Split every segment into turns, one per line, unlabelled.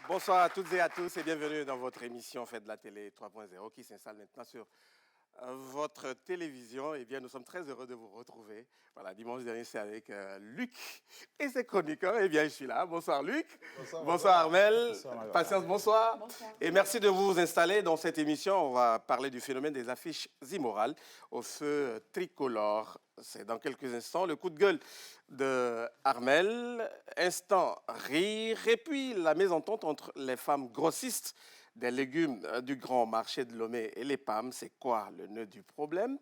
Bonsoir à toutes et à tous et bienvenue dans votre émission Faites de la télé 3.0 qui s'installe maintenant sur votre télévision. Eh bien, nous sommes très heureux de vous retrouver. Voilà, dimanche dernier, c'est avec Luc et ses chroniqueurs. Eh bien, je suis là. Bonsoir Luc. Bonsoir Armel.
Bonsoir,
Patience, bonsoir. Bonsoir. Et merci de vous installer dans cette émission. On va parler du phénomène des affiches immorales au feu tricolore. C'est dans quelques instants le coup de gueule de Armel, instant rire et puis la mésentente entre les femmes grossistes des légumes du grand marché de Lomé et les PAM. C'est quoi le nœud du problème?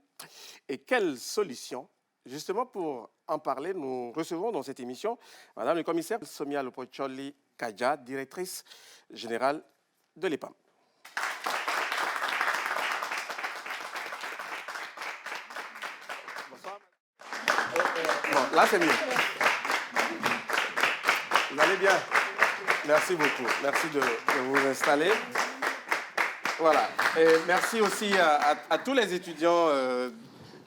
Et quelle solution? Justement, pour en parler, nous recevons dans cette émission Madame le commissaire Somia Lopocholi Kadja, directrice générale de l'EPAM. Bonsoir. Bon, là, c'est mieux. Vous allez bien? Merci beaucoup. Merci de vous installer. Voilà. Et merci aussi à tous les étudiants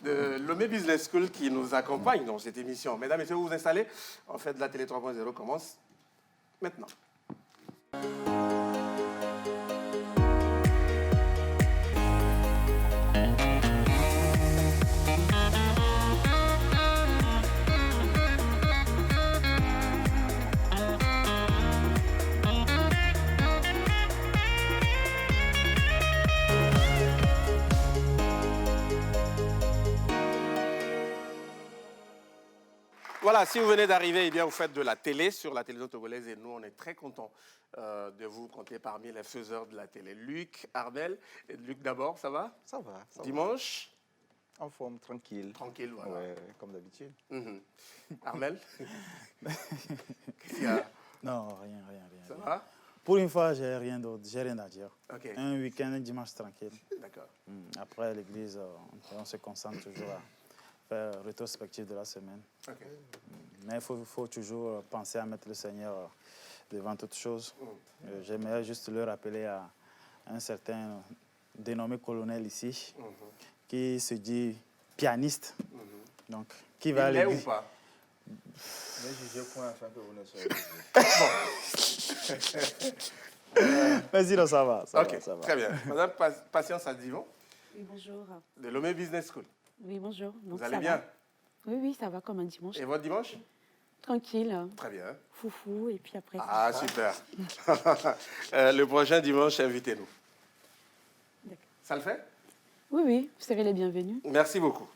de Lomé Business School qui nous accompagnent dans cette émission. Mesdames et messieurs, vous vous installez. En fait, la télé 3.0 commence maintenant. Voilà, si vous venez d'arriver, eh bien, vous faites de la télé sur la télévision togolaise et nous, on est très contents de vous compter parmi les faiseurs de la télé. Luc, Armel. Et Luc d'abord, ça va?
Ça va.
Dimanche?
En forme, tranquille.
Tranquille, voilà.
Ouais, comme d'habitude.
Armel? Qu'est-ce qu'il y a?
Non, rien.
Ça va?
Pour une fois, j'ai rien d'autre, j'ai rien à dire.
Okay.
Un week-end, un dimanche tranquille.
D'accord.
Après l'église, on se concentre toujours à faire rétrospective de la semaine.
Okay.
Mais il faut toujours penser à mettre le Seigneur devant toute chose. J'aimerais juste le rappeler à un certain dénommé colonel ici, qui se dit pianiste. Donc, qui va aller.
Il est ou pas?
Mais jugez pour la fin que vous ne soyez
Mais sinon, ça va. Ça va.
Très bien. Madame Patience Adivon.
Oui, bonjour.
De Lomé Business School.
Oui, bonjour. Donc,
vous allez bien?
Oui, ça va comme un dimanche.
Et votre dimanche?
Tranquille.
Très bien.
Foufou, et puis après...
Ah, super. Le prochain dimanche, invitez-nous.
D'accord.
Ça le fait?
Oui, vous serez les bienvenus.
Merci beaucoup.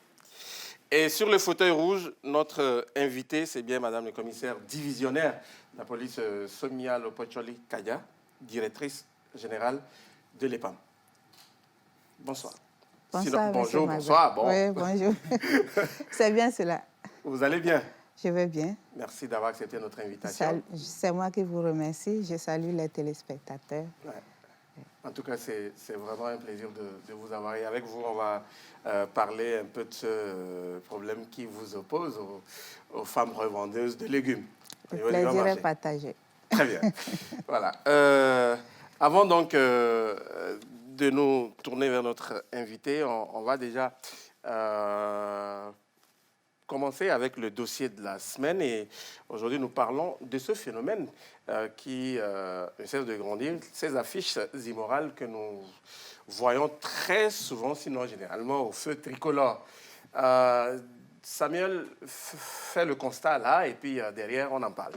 Et sur le fauteuil rouge, notre invité, c'est bien Madame le commissaire divisionnaire de la police Somia Lopocholi Kadja, directrice générale de l'EPAM. Bonsoir.
Bonsoir,
bonjour, bonsoir. Bon.
Oui, bonjour. C'est bien cela.
Vous allez bien? Je
vais bien.
Merci d'avoir accepté notre invitation.
C'est moi qui vous remercie. Je salue les téléspectateurs.
Ouais. En tout cas, c'est vraiment un plaisir de vous avoir. Et avec vous, on va parler un peu de ce problème qui vous oppose aux femmes revendeuses de légumes.
Le plaisir est partagé.
Très bien. Voilà. Avant donc de nous tourner vers notre invité, on va déjà commencer avec le dossier de la semaine. Et aujourd'hui, nous parlons de ce phénomène qui ne cesse de grandir, ces affiches immorales que nous voyons très souvent, sinon généralement, au feu tricolore. Samuel fait le constat là, et puis derrière, on en parle.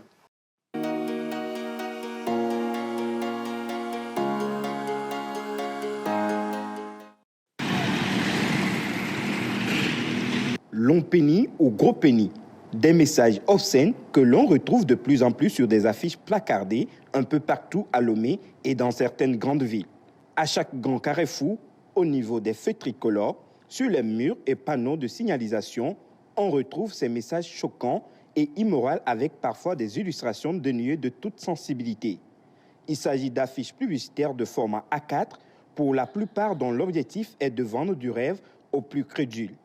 Long penny ou gros penny, des messages obscènes que l'on retrouve de plus en plus sur des affiches placardées un peu partout à Lomé et dans certaines grandes villes. À chaque grand carrefour, au niveau des feux tricolores, sur les murs et panneaux de signalisation, on retrouve ces messages choquants et immoraux avec parfois des illustrations dénuées de toute sensibilité. Il s'agit d'affiches publicitaires de format A4, pour la plupart dont l'objectif est de vendre du rêve aux plus crédules.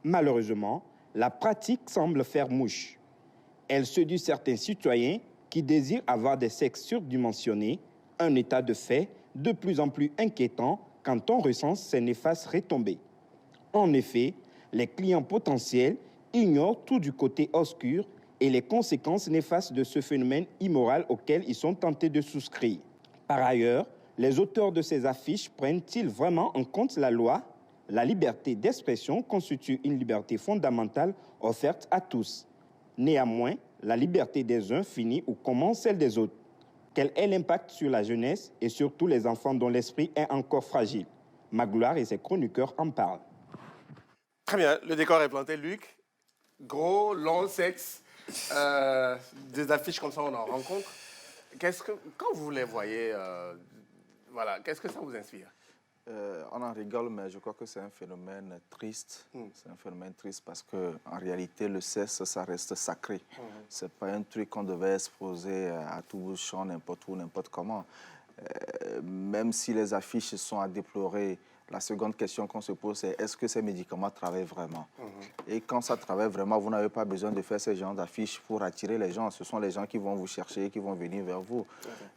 Malheureusement, la pratique semble faire mouche. Elle séduit certains citoyens qui désirent avoir des sexes surdimensionnés, un état de fait de plus en plus inquiétant quand on recense ces néfastes retombées. En effet, les clients potentiels ignorent tout du côté obscur et les conséquences néfastes de ce phénomène immoral auquel ils sont tentés de souscrire. Par ailleurs, les auteurs de ces affiches prennent-ils vraiment en compte la loi? La liberté d'expression constitue une liberté fondamentale offerte à tous. Néanmoins, la liberté des uns finit ou commence celle des autres. Quel est l'impact sur la jeunesse et surtout les enfants dont l'esprit est encore fragile? Magloire et ses chroniqueurs en parlent.
Très bien, le décor est planté, Luc. Gros, long, sexe. Des affiches comme ça, on en rencontre. Quand vous les voyez, voilà, qu'est-ce que ça vous inspire?
On en rigole, mais je crois que c'est un phénomène triste. C'est un phénomène triste parce qu'en réalité, le sexe, ça reste sacré. Ce n'est pas un truc qu'on devait exposer à tout bout de champ, n'importe où, n'importe comment. Même si les affiches sont à déplorer, la seconde question qu'on se pose, c'est est-ce que ces médicaments travaillent vraiment? Et quand ça travaille vraiment, vous n'avez pas besoin de faire ce genre d'affiches pour attirer les gens. Ce sont les gens qui vont vous chercher, qui vont venir vers vous.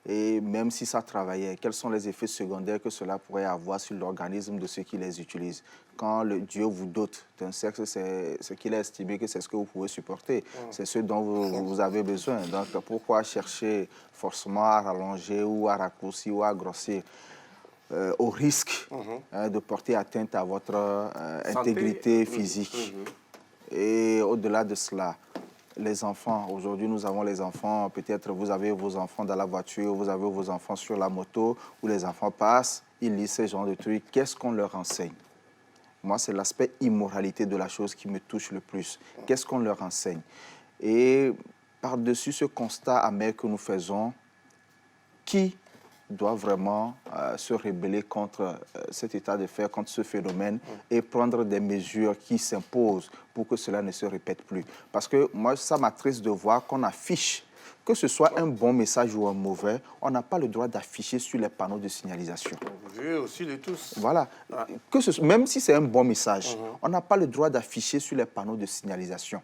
Et même si ça travaillait, quels sont les effets secondaires que cela pourrait avoir sur l'organisme de ceux qui les utilisent? Quand le Dieu vous dote d'un sexe, c'est ce qu'il a estimé que c'est ce que vous pouvez supporter. C'est ce dont vous avez besoin. Donc pourquoi chercher forcément à rallonger ou à raccourcir ou à grossir? Au risque de porter atteinte à votre intégrité physique. Et au-delà de cela, les enfants, aujourd'hui nous avons les enfants, peut-être vous avez vos enfants dans la voiture, vous avez vos enfants sur la moto, où les enfants passent, ils lisent ce genre de trucs. Qu'est-ce qu'on leur enseigne? Moi, c'est l'aspect immoralité de la chose qui me touche le plus. Qu'est-ce qu'on leur enseigne? Et par-dessus ce constat amer que nous faisons, qui doit vraiment se rebeller contre cet état de fait, contre ce phénomène et prendre des mesures qui s'imposent pour que cela ne se répète plus. Parce que moi, ça m'attriste de voir qu'on affiche, que ce soit un bon message ou un mauvais, on n'a pas le droit d'afficher sur les panneaux de signalisation.
Vu aussi de tous.
Voilà. Même si c'est un bon message, on n'a pas le droit d'afficher sur les panneaux de signalisation.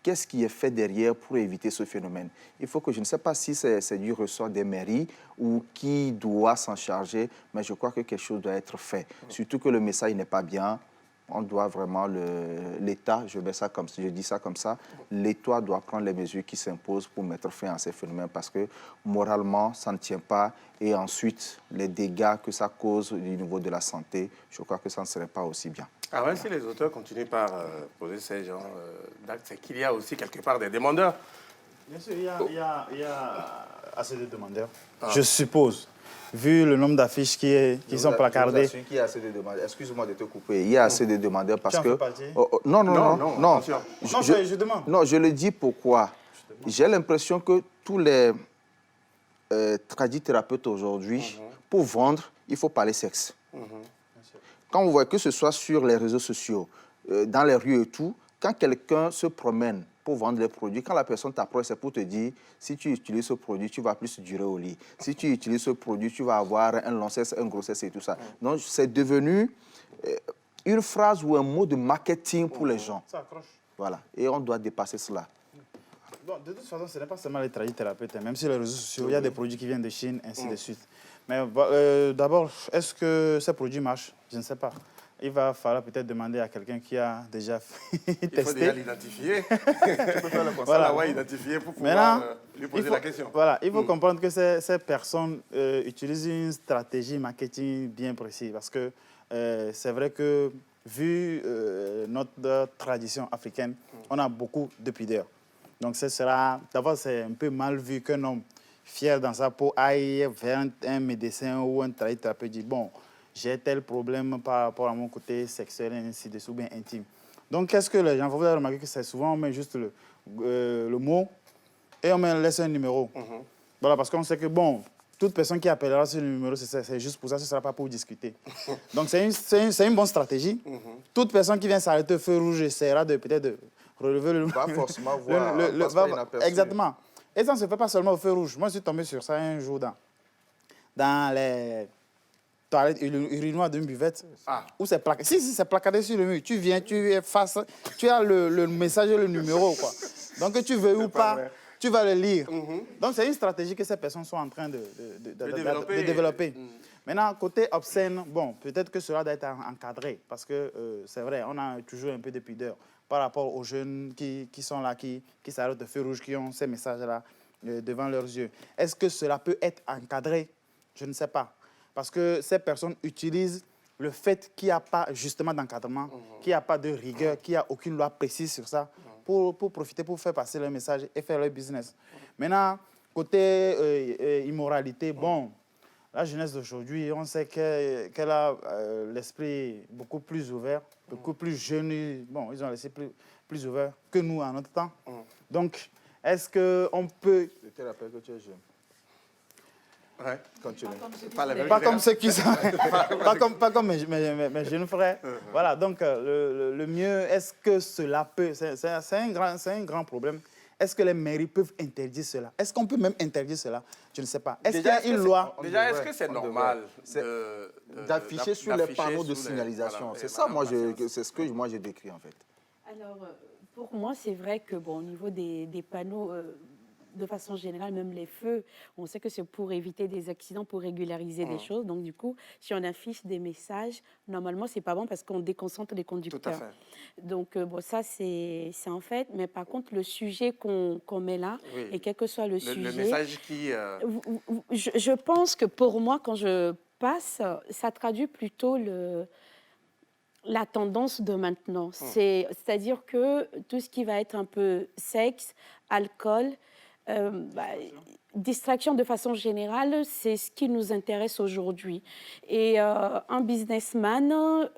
Qu'est-ce qui est fait derrière pour éviter ce phénomène? Il faut que, je ne sais pas si c'est du ressort des mairies ou qui doit s'en charger, mais je crois que quelque chose doit être fait. Surtout que le message n'est pas bien. On doit vraiment, l'État, je dis ça comme ça, l'État doit prendre les mesures qui s'imposent pour mettre fin à ces phénomènes parce que moralement, ça ne tient pas. Et ensuite, les dégâts que ça cause au niveau de la santé, je crois que ça ne serait pas aussi bien.
Ah ouais, si les auteurs continuent par poser ces genres d'actes, c'est qu'il y a aussi quelque part des demandeurs.
Bien sûr, il y a assez de demandeurs. Je suppose, vu le nombre d'affiches qui sont placardées.
Je qu'il y a assez de demandeurs. Excuse-moi de te couper. Il y a assez de demandeurs parce que...
Non,
Je demande.
Non, je le dis pourquoi. J'ai l'impression que tous les tradithérapeutes aujourd'hui, pour vendre, il faut parler sexe. Quand vous voyez que ce soit sur les réseaux sociaux, dans les rues et tout, quand quelqu'un se promène pour vendre les produits, quand la personne t'approche, c'est pour te dire, si tu utilises ce produit, tu vas plus durer au lit. Si tu utilises ce produit, tu vas avoir un long cesse, un gros cesse et tout ça. Donc, c'est devenu une phrase ou un mot de marketing pour les gens.
Ça accroche.
Voilà. Et on doit dépasser cela.
Bon, de toute façon, ce n'est pas seulement les tradithérapeutes. Même sur les réseaux sociaux, il y a des produits qui viennent de Chine, ainsi de suite. Mais d'abord, est-ce que ces produits marchent? Je ne sais pas. Il va falloir peut-être demander à quelqu'un qui a déjà testé.
Il faut déjà l'identifier. Tu peux faire le constat, voilà. Identifier pour pouvoir lui poser la question.
Voilà, il faut comprendre que ces personnes utilisent une stratégie marketing bien précise. Parce que c'est vrai que, vu notre tradition africaine, on a beaucoup de pudeur. Donc, d'abord, c'est un peu mal vu qu'un homme fier dans sa peau aille vers un médecin ou un tradithérapeute dit bon, j'ai tel problème par rapport à mon côté sexuel, ainsi de suite, bien intime. Donc, qu'est-ce que les gens font? Vous avez remarqué que c'est souvent, on met juste le mot et on laisse un numéro. Voilà, parce qu'on sait que, bon, toute personne qui appellera ce numéro, c'est juste pour ça, ce ne sera pas pour discuter. Donc, c'est une bonne stratégie. Toute personne qui vient s'arrêter au feu rouge essaiera peut-être de relever le...
Pas forcément voir,
exactement. Et ça ne se fait pas seulement au feu rouge. Moi, je suis tombé sur ça un jour dans les toilettes urinoirs d'une buvette. Où c'est placardé. Si, c'est placardé sur le mur. Tu viens, tu es face, tu as le message et le numéro, quoi. Donc, que tu veux ou pas, tu vas le lire. Donc, c'est une stratégie que ces personnes sont en train de développer. Maintenant, côté obscène, bon, peut-être que cela doit être encadré. Parce que c'est vrai, on a toujours un peu de pudeur. par rapport aux jeunes qui sont là, qui s'arrêtent de feu rouge, qui ont ces messages-là devant leurs yeux. Est-ce que cela peut être encadré? Je ne sais pas. Parce que ces personnes utilisent le fait qu'il n'y a pas justement d'encadrement, qu'il n'y a pas de rigueur, qu'il n'y a aucune loi précise sur ça, pour profiter, pour faire passer leur message et faire leur business. Maintenant, côté immoralité, bon, la jeunesse d'aujourd'hui, on sait qu'elle a l'esprit beaucoup plus ouvert, beaucoup plus jeune. Bon, ils ont l'esprit plus ouvert que nous en notre temps. Donc, est-ce qu'on peut...
Je te rappelle que tu es jeune.
Ouais.
Quand tu
Pas comme ceux qui sont... pas comme mes jeunes frères. Voilà, donc le mieux, est-ce que cela peut... C'est un grand problème. Est-ce que les mairies peuvent interdire cela? Est-ce qu'on peut même interdire cela? Je ne sais pas. Est-ce qu'il y a une loi?
Déjà, est-ce que c'est normal
d'afficher sur les panneaux de signalisation? C'est ça, moi, c'est ce que moi j'ai décrit en fait.
Alors, pour moi, c'est vrai que, bon, au niveau des panneaux, de façon générale, même les feux, on sait que c'est pour éviter des accidents, pour régulariser des choses. Donc, du coup, si on affiche des messages, normalement, c'est pas bon parce qu'on déconcentre les conducteurs.
Tout à fait.
Donc, bon, ça, c'est un fait. Mais par contre, le sujet qu'on met là,
Oui.
et quel que soit le sujet...
Le message qui...
Je pense que pour moi, quand je passe, ça traduit plutôt la tendance de maintenant. C'est-à-dire que tout ce qui va être un peu sexe, alcool, distraction de façon générale, c'est ce qui nous intéresse aujourd'hui. Et un businessman,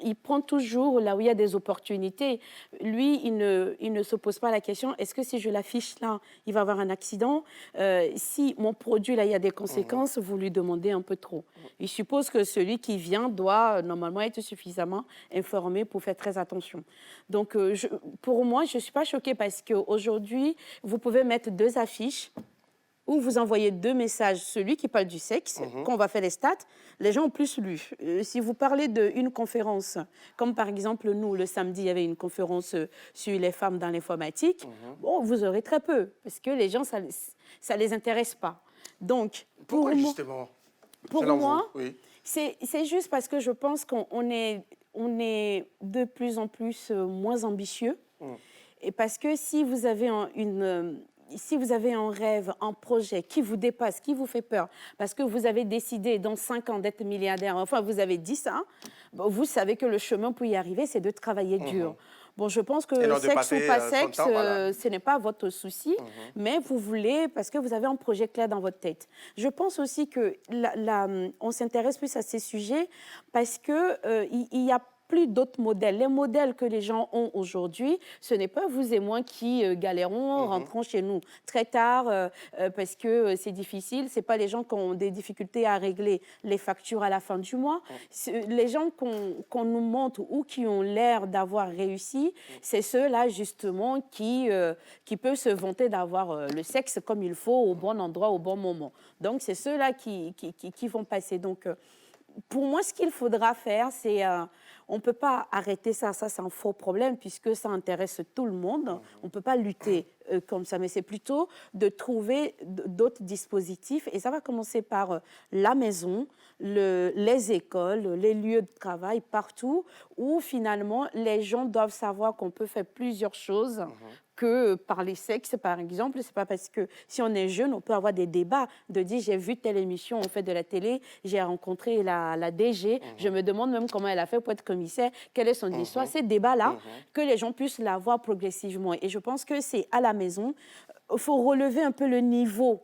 il prend toujours là où il y a des opportunités. Lui, il ne se pose pas la question, est-ce que si je l'affiche là, il va avoir un accident? Si mon produit, là, il y a des conséquences, vous lui demandez un peu trop. Il suppose que celui qui vient doit normalement être suffisamment informé pour faire très attention. Donc, pour moi, je ne suis pas choquée parce qu'aujourd'hui, vous pouvez mettre 2 affiches où vous envoyez 2 messages. Celui qui parle du sexe, quand on va faire les stats, les gens ont plus lu. Si vous parlez d'une conférence, comme par exemple nous, le samedi, il y avait une conférence sur les femmes dans l'informatique, bon, vous aurez très peu, parce que les gens, ça ne les intéresse pas. Donc,
Pourquoi justement?
Pour moi,
oui.
c'est juste parce que je pense qu'on est de plus en plus moins ambitieux. Et parce que si vous avez si vous avez un rêve, un projet qui vous dépasse, qui vous fait peur, parce que vous avez décidé dans 5 ans d'être milliardaire, enfin vous avez dit ça, vous savez que le chemin pour y arriver, c'est de travailler dur. Bon, je pense que sexe ou pas sexe, ce n'est pas votre souci, mais vous voulez, parce que vous avez un projet clair dans votre tête. Je pense aussi que on s'intéresse plus à ces sujets parce qu'il y a plus d'autres modèles. Les modèles que les gens ont aujourd'hui, ce n'est pas vous et moi qui galérons, rentrons chez nous très tard parce que c'est difficile. Ce n'est pas les gens qui ont des difficultés à régler les factures à la fin du mois. Les gens qu'on nous montre ou qui ont l'air d'avoir réussi, c'est ceux-là justement qui peuvent se vanter d'avoir le sexe comme il faut, au bon endroit, au bon moment. Donc, c'est ceux-là qui vont passer. Donc, pour moi, ce qu'il faudra faire, c'est... on ne peut pas arrêter ça, c'est un faux problème puisque ça intéresse tout le monde. On ne peut pas lutter comme ça, mais c'est plutôt de trouver d'autres dispositifs. Et ça va commencer par la maison, les écoles, les lieux de travail, partout, où finalement les gens doivent savoir qu'on peut faire plusieurs choses que par les sexes, par exemple. C'est pas parce que si on est jeune, on peut avoir des débats de dire j'ai vu telle émission, on fait de la télé, j'ai rencontré la DG, je me demande même comment elle a fait pour être commissaire, quelle est son histoire. Ces débats-là, que les gens puissent l'avoir progressivement. Et je pense que c'est à la maison, il faut relever un peu le niveau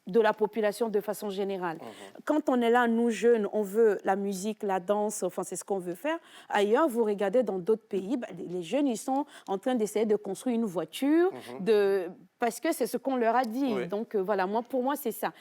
de la population de façon générale. Quand on est là, nous jeunes, on veut la musique, la danse, enfin c'est ce qu'on veut faire. Ailleurs, vous regardez dans d'autres pays, les jeunes, ils sont en train d'essayer de construire une voiture, parce que c'est ce qu'on leur a dit.
Oui.
Donc voilà, pour moi, c'est ça.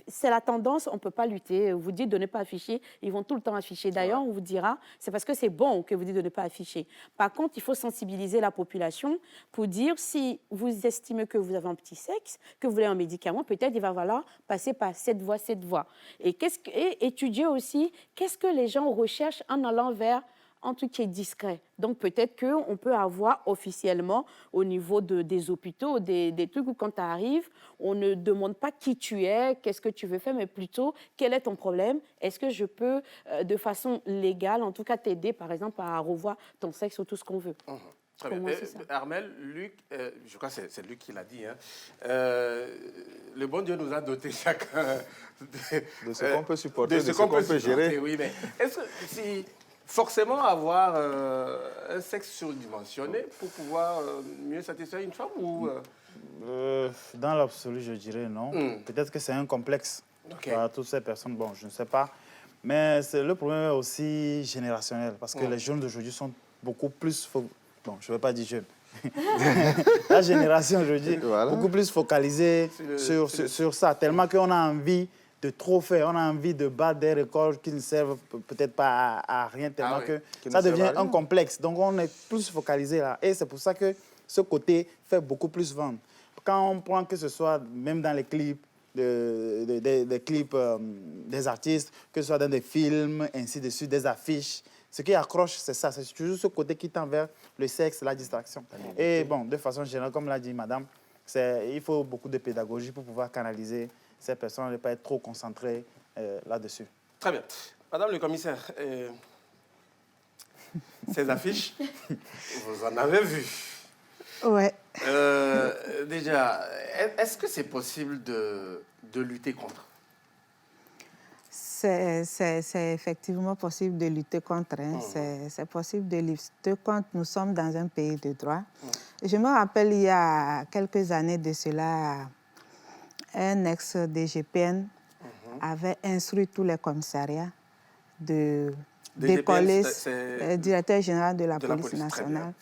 C'est la tendance, on ne peut pas lutter. Vous dites de ne pas afficher, ils vont tout le temps afficher. D'ailleurs, on vous dira, c'est parce que c'est bon que vous dites de ne pas afficher. Par contre, il faut sensibiliser la population pour dire, si vous estimez que vous avez un petit sexe, que vous voulez un médicament, peut-être il va falloir passer par cette voie. Et étudier aussi, qu'est-ce que les gens recherchent en allant vers un truc qui est discret. Donc, peut-être qu'on peut avoir officiellement, au niveau des hôpitaux, des trucs où quand tu arrives, on ne demande pas qui tu es, qu'est-ce que tu veux faire, mais plutôt, quel est ton problème? Est-ce que je peux, de façon légale, en tout cas, t'aider, par exemple, à revoir ton sexe ou tout ce qu'on veut?
Très
Pour
bien.
moi, c'est ça.
Armel, Luc, je crois que c'est Luc qui l'a dit, hein, le bon Dieu nous a doté chacun
De ce qu'on peut supporter,
de ce qu'on peut
gérer.
supporter, oui, mais est-ce que si forcément avoir un sexe surdimensionné pour pouvoir mieux satisfaire une femme ou
Dans l'absolu, je dirais non. Peut-être que c'est un complexe
Ok.
par toutes ces personnes. Bon, je ne sais pas. Mais le problème est aussi générationnel parce que les jeunes d'aujourd'hui sont beaucoup plus... Bon, je ne veux pas dire jeunes. La génération aujourd'hui,
Voilà.
beaucoup plus focalisée sur ça. Tellement qu'on a envie de trop faire. On a envie de battre des records qui ne servent peut-être pas à rien. Tellement
oui.
que
Qui ne
ça
servent
devient
à rien.
un complexe. Donc, on est plus focalisé là. Et c'est pour ça que ce côté fait beaucoup plus vendre. Quand on prend que ce soit même dans les clips, des clips des artistes, que ce soit dans des films, ainsi de suite, des affiches, ce qui accroche, c'est ça. C'est toujours ce côté qui tend vers le sexe, la distraction. Et bon, de façon générale, comme l'a dit madame, il faut beaucoup de pédagogie pour pouvoir canaliser ces personnes, ne pas être trop concentrées là-dessus.
Très bien. Madame le commissaire, ces affiches, vous en avez vu.
Ouais.
Déjà, est-ce que c'est possible de lutter contre?
C'est effectivement possible de lutter contre. Hein. C'est possible de lutter contre. Nous sommes dans un pays de droit. Je me rappelle, il y a quelques années de cela, un ex-DGPN avait instruit tous les commissariats d'écoller, le directeur général de la police nationale,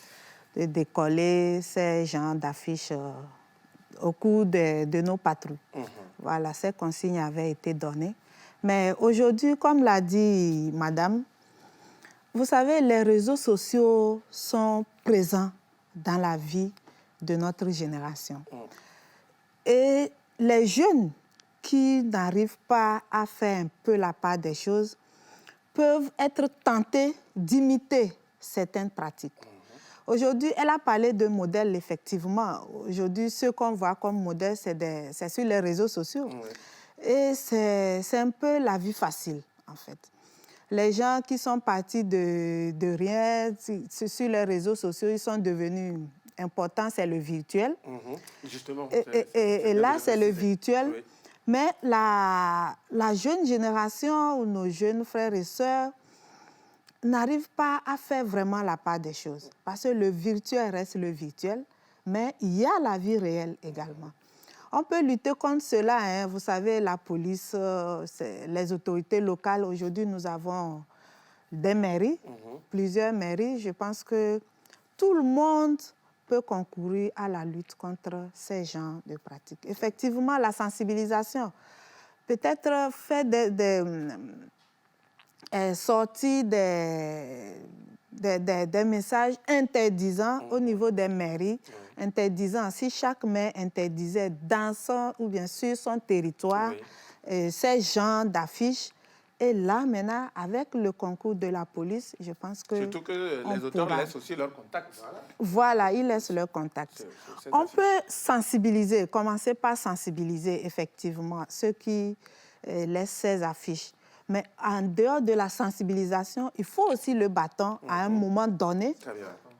de décoller ces genres d'affiches au cours de nos patrouilles. Voilà, ces consignes avaient été données. Mais aujourd'hui, comme l'a dit madame, vous savez, les réseaux sociaux sont présents dans la vie de notre génération. Et les jeunes qui n'arrivent pas à faire un peu la part des choses peuvent être tentés d'imiter certaines pratiques. Aujourd'hui, elle a parlé de modèles, effectivement. Aujourd'hui, ce qu'on voit comme modèle, c'est sur les réseaux sociaux. Et c'est un peu la vie facile, en fait. Les gens qui sont partis de rien, sur les réseaux sociaux, ils sont devenus importants, c'est le virtuel.
Justement.
Et là, c'est le virtuel.
Oui.
Mais la jeune génération ou nos jeunes frères et sœurs n'arrivent pas à faire vraiment la part des choses. Parce que le virtuel reste le virtuel, mais il y a la vie réelle également. On peut lutter contre cela. Hein. Vous savez, la police, les autorités locales, aujourd'hui, nous avons des mairies, plusieurs mairies. Je pense que tout le monde peut concourir à la lutte contre ces genres de pratiques. Effectivement, la sensibilisation, peut-être faire sortir des messages interdisants au niveau des mairies, interdisant, si chaque maire interdisait dans son ou bien sur son territoire ces genres d'affiches. Et là, maintenant, avec le concours de la police, je pense que...
Surtout que les auteurs laissent aussi leur contact.
Voilà, ils laissent leur contact. On peut sensibiliser, commencer par sensibiliser effectivement ceux qui laissent ces affiches. Mais en dehors de la sensibilisation, il faut aussi le bâton à un moment donné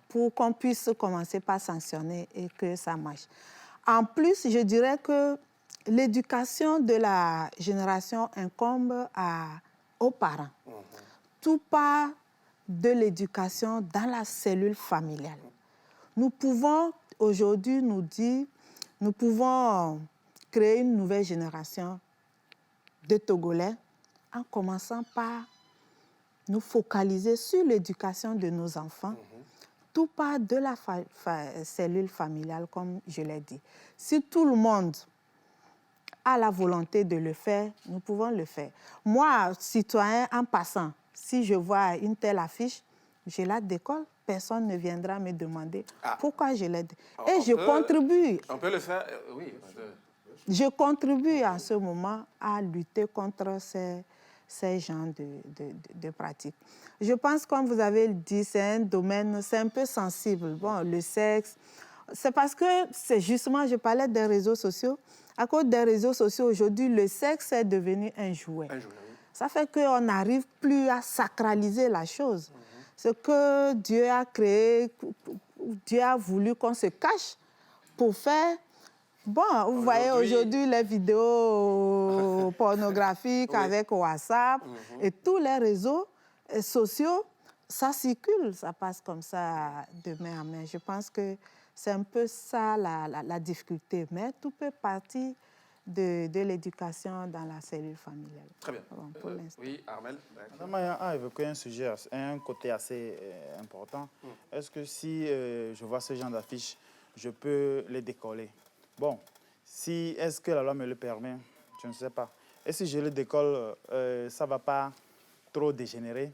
pour qu'on puisse commencer par sanctionner et que ça marche. En plus, je dirais que l'éducation de la génération incombe aux parents. Tout part de l'éducation dans la cellule familiale. Nous pouvons aujourd'hui nous dire, nous pouvons créer une nouvelle génération de Togolais en commençant par nous focaliser sur l'éducation de nos enfants. Tout part de la cellule familiale, comme je l'ai dit. Si tout le monde a la volonté de le faire, nous pouvons le faire. Moi, citoyen, en passant, si je vois une telle affiche, je la décolle. Personne ne viendra me demander pourquoi je l'ai décolle. Et je contribue.
On peut le faire, oui.
Je contribue en ce moment à lutter contre ces genres de pratiques. Je pense, comme vous avez dit, c'est un domaine, c'est un peu sensible. Bon, le sexe, c'est parce que, c'est justement, je parlais des réseaux sociaux. À cause des réseaux sociaux, aujourd'hui, le sexe est devenu un jouet. Ça fait qu'on n'arrive plus à sacraliser la chose. Ce que Dieu a créé Dieu a voulu qu'on se cache pour faire... Bon, vous voyez aujourd'hui les vidéos pornographiques avec WhatsApp et tous les réseaux sociaux, ça circule, ça passe comme ça de main en main. Je pense que c'est un peu ça la difficulté, mais tout peut partir de l'éducation dans la cellule familiale.
Très bien.
Bon, pour l'instant.
Oui, Armel.
Madame a évoqué un sujet, un côté assez important. Est-ce que si je vois ce genre d'affiches, je peux les décoller? Bon, est-ce que la loi me le permet? Je ne sais pas. Et si je le décolle, ça ne va pas trop dégénérer?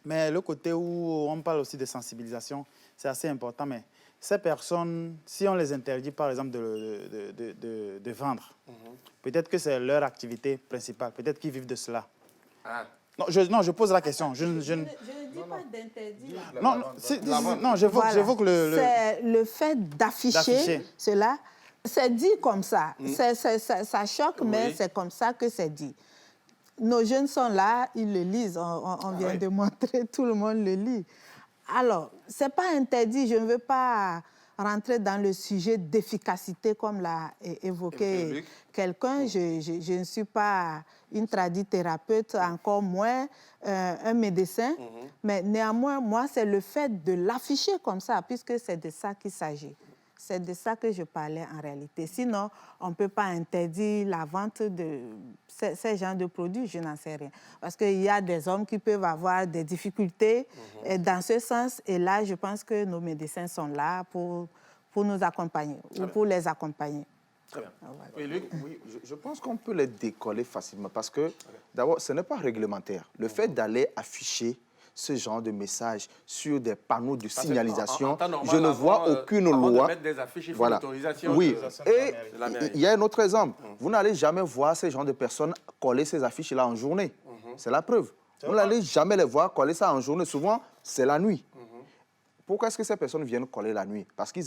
Mais le côté où on parle aussi de sensibilisation, c'est assez important. Mais ces personnes, si on les interdit, par exemple, de vendre, peut-être que c'est leur activité principale. Peut-être qu'ils vivent de cela.
Ah.
Non, je pose la question. Je ne
dis pas d'interdire.
Non, j'évoque
C'est le fait d'afficher cela. C'est dit comme ça. Ça choque, mais c'est comme ça que c'est dit. Nos jeunes sont là, ils le lisent. On vient de montrer, tout le monde le lit. Alors, ce n'est pas interdit. Je ne veux pas rentrer dans le sujet d'efficacité, comme l'a évoqué quelqu'un. Je ne suis pas une tradithérapeute, encore moins un médecin. Mais néanmoins, moi, c'est le fait de l'afficher comme ça, puisque c'est de ça qu'il s'agit. C'est de ça que je parlais en réalité. Sinon, on ne peut pas interdire la vente de ces genres de produits, je n'en sais rien. Parce qu'il y a des hommes qui peuvent avoir des difficultés dans ce sens. Et là, je pense que nos médecins sont là pour nous accompagner ou pour les accompagner.
Très bien.
Voilà.
Oui, Luc?
Oui, je pense qu'on peut les décoller facilement parce que, d'abord, ce n'est pas réglementaire. Le fait d'aller afficher ce genre de messages sur des panneaux de signalisation, je ne vois aucune loi.
De mettre des affiches, il faut
Voilà.
l'autorisation
Oui,
de la mairie.
il y a un autre exemple. Vous n'allez jamais voir ces gens de personnes coller ces affiches-là en journée. C'est la preuve. Vous n'allez jamais les voir coller ça en journée. Souvent, c'est la nuit. Pourquoi est-ce que ces personnes viennent coller la nuit? Parce qu'ils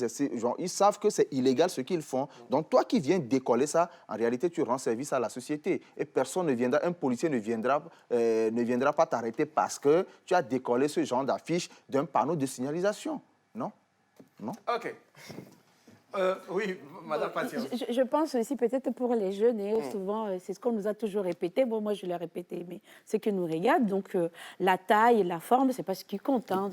ils savent que c'est illégal ce qu'ils font. Donc, toi qui viens décoller ça, en réalité, tu rends service à la société. Et personne ne viendra, un policier ne viendra pas t'arrêter parce que tu as décollé ce genre d'affiche d'un panneau de signalisation. Non? Non?
OK. Oui, Madame Patience.
Je pense aussi peut-être pour les jeunes, et souvent, c'est ce qu'on nous a toujours répété. Bon, moi, je l'ai répété, mais ceux qui nous regardent, donc la taille, la forme, c'est pas ce qui compte. Hein,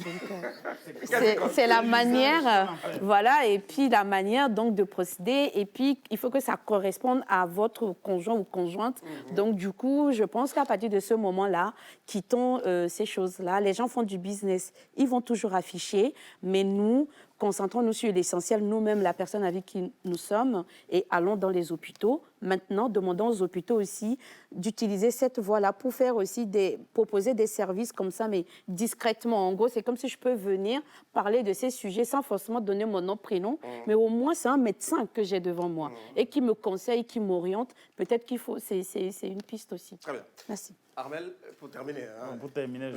c'est la manière, voilà, et puis la manière donc de procéder. Et puis, il faut que ça corresponde à votre conjoint ou conjointe. Donc, du coup, je pense qu'à partir de ce moment-là, quittons ces choses-là. Les gens font du business, ils vont toujours afficher, mais nous, concentrons-nous sur l'essentiel, nous-mêmes, la personne avec qui nous sommes, et allons dans les hôpitaux. Maintenant, demandons aux hôpitaux aussi d'utiliser cette voie-là pour faire aussi proposer des services comme ça, mais discrètement. En gros, c'est comme si je peux venir parler de ces sujets sans forcément donner mon nom, prénom, mais au moins c'est un médecin que j'ai devant moi et qui me conseille, qui m'oriente. Peut-être qu'il faut, c'est une piste aussi.
Très bien.
Merci.
Armel, pour terminer. Hein.
Pour terminer,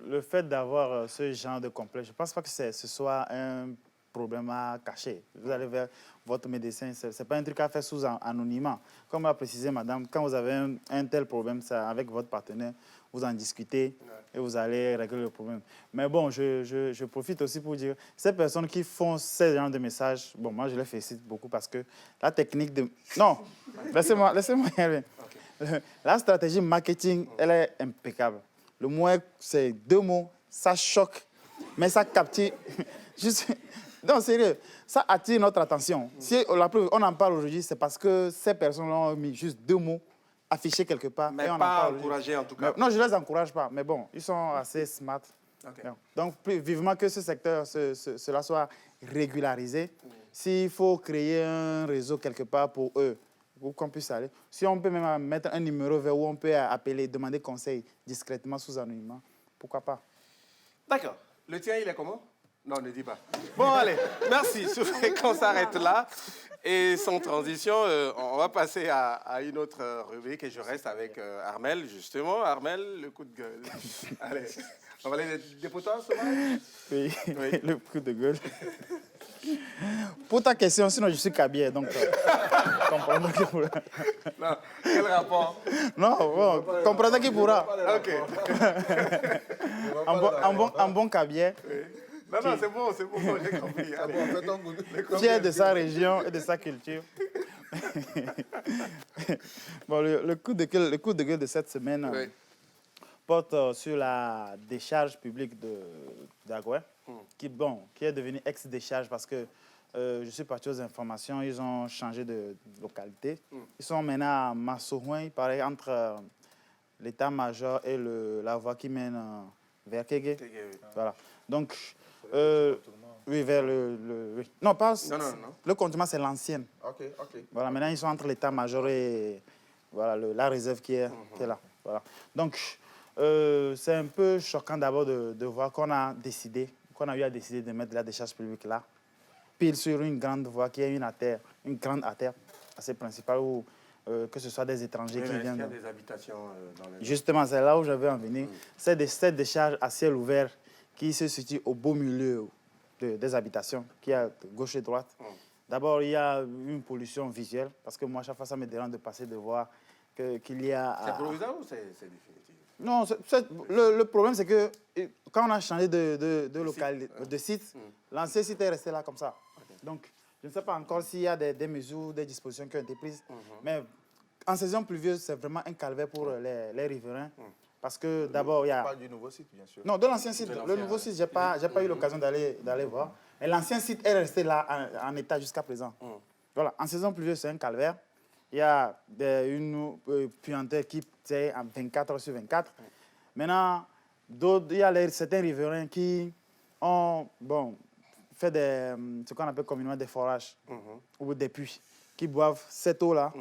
le fait d'avoir ce genre de complexe, je ne pense pas que ce soit un problème à cacher. Vous allez vers votre médecin, ce n'est pas un truc à faire sous anonymat. Comme l'a précisé madame, quand vous avez un tel problème avec votre partenaire, vous en discutez et vous allez régler le problème. Mais bon, je profite aussi pour dire, ces personnes qui font ce genre de messages, bon, moi je les félicite beaucoup parce que la technique de... Non, laissez-moi y aller. La stratégie marketing, elle est impeccable. Le moins, c'est 2 mots, ça choque, mais ça capture. Non, sérieux, ça attire notre attention. Si la preuve, on en parle aujourd'hui, c'est parce que ces personnes ont mis juste 2 mots affichés quelque part.
Mais
on
pas encouragés en tout cas.
Non, je ne les encourage pas, mais bon, ils sont assez smart.
Okay.
Donc, plus vivement que ce secteur, cela soit régularisé. S'il faut créer un réseau quelque part pour eux, pour qu'on puisse aller. Si on peut même mettre un numéro vers où on peut appeler, demander conseil discrètement sous anonymat, pourquoi pas?
D'accord. Le tien, il est comment? Non, ne dis pas. Bon, allez, merci. Je voudrais qu'on s'arrête là. Et sans transition, on va passer à une autre rubrique et je reste avec Armel, justement. Armel, le coup de gueule. Allez, on va aller des potas,
oui, le coup de gueule. Pour ta question, sinon je suis cabier, donc comprendre qui pourra.
Non, quel rapport?
Non, bon, comprendre qui pourra.
OK.
Un bon cabier.
Oui. Non, c'est bon, j'ai compris. Allez.
Fier de sa région et de sa culture. Bon, le coup de gueule de cette semaine
Oui.
porte sur la décharge publique d'Agoué, qui est devenue ex-décharge parce que je suis parti aux informations, ils ont changé de localité. Ils sont maintenant à Massouhouin, il paraît, entre l'état-major et la voie qui mène vers Kégué. Voilà. Donc, oui, vers oui. Non, pas...
Non.
Le contournement, c'est l'ancienne.
Ok.
Voilà, maintenant, ils sont entre l'état-major et voilà, la réserve qui est là. Voilà. Donc, c'est un peu choquant d'abord de voir qu'on a eu à décider de mettre la décharge publique là, pile sur une grande voie qui est une grande artère assez principale où que ce soit des étrangers qui viennent.
Il y a des habitations dans les...
Justement, c'est là où j'avais en venir. C'est cette décharge à ciel ouvert qui se situe au beau milieu des habitations, qui est à gauche et droite. D'abord, il y a une pollution visuelle, parce que moi, chaque fois, ça me dérange de passer, de voir qu'il y a...
C'est provisoire ou c'est définitif?
Non, le problème, c'est que quand on a changé de site, l'ancien site est resté là comme ça. Donc, je ne sais pas encore s'il y a des mesures, des dispositions qui ont été prises, mais en saison pluvieuse, c'est vraiment un calvaire pour les riverains. Parce que d'abord, il y a...
Pas du nouveau site, bien sûr.
Non, de l'ancien site. Le nouveau site, je n'ai pas eu l'occasion d'aller voir. Et l'ancien site est resté là en état jusqu'à présent. Voilà, en saison pluvieuse, c'est un calvaire. Il y a une puanteur qui est en 24 heures sur 24. Maintenant, il y a certains riverains qui ont fait ce qu'on appelle communément des forages ou des puits, qui boivent cette eau-là.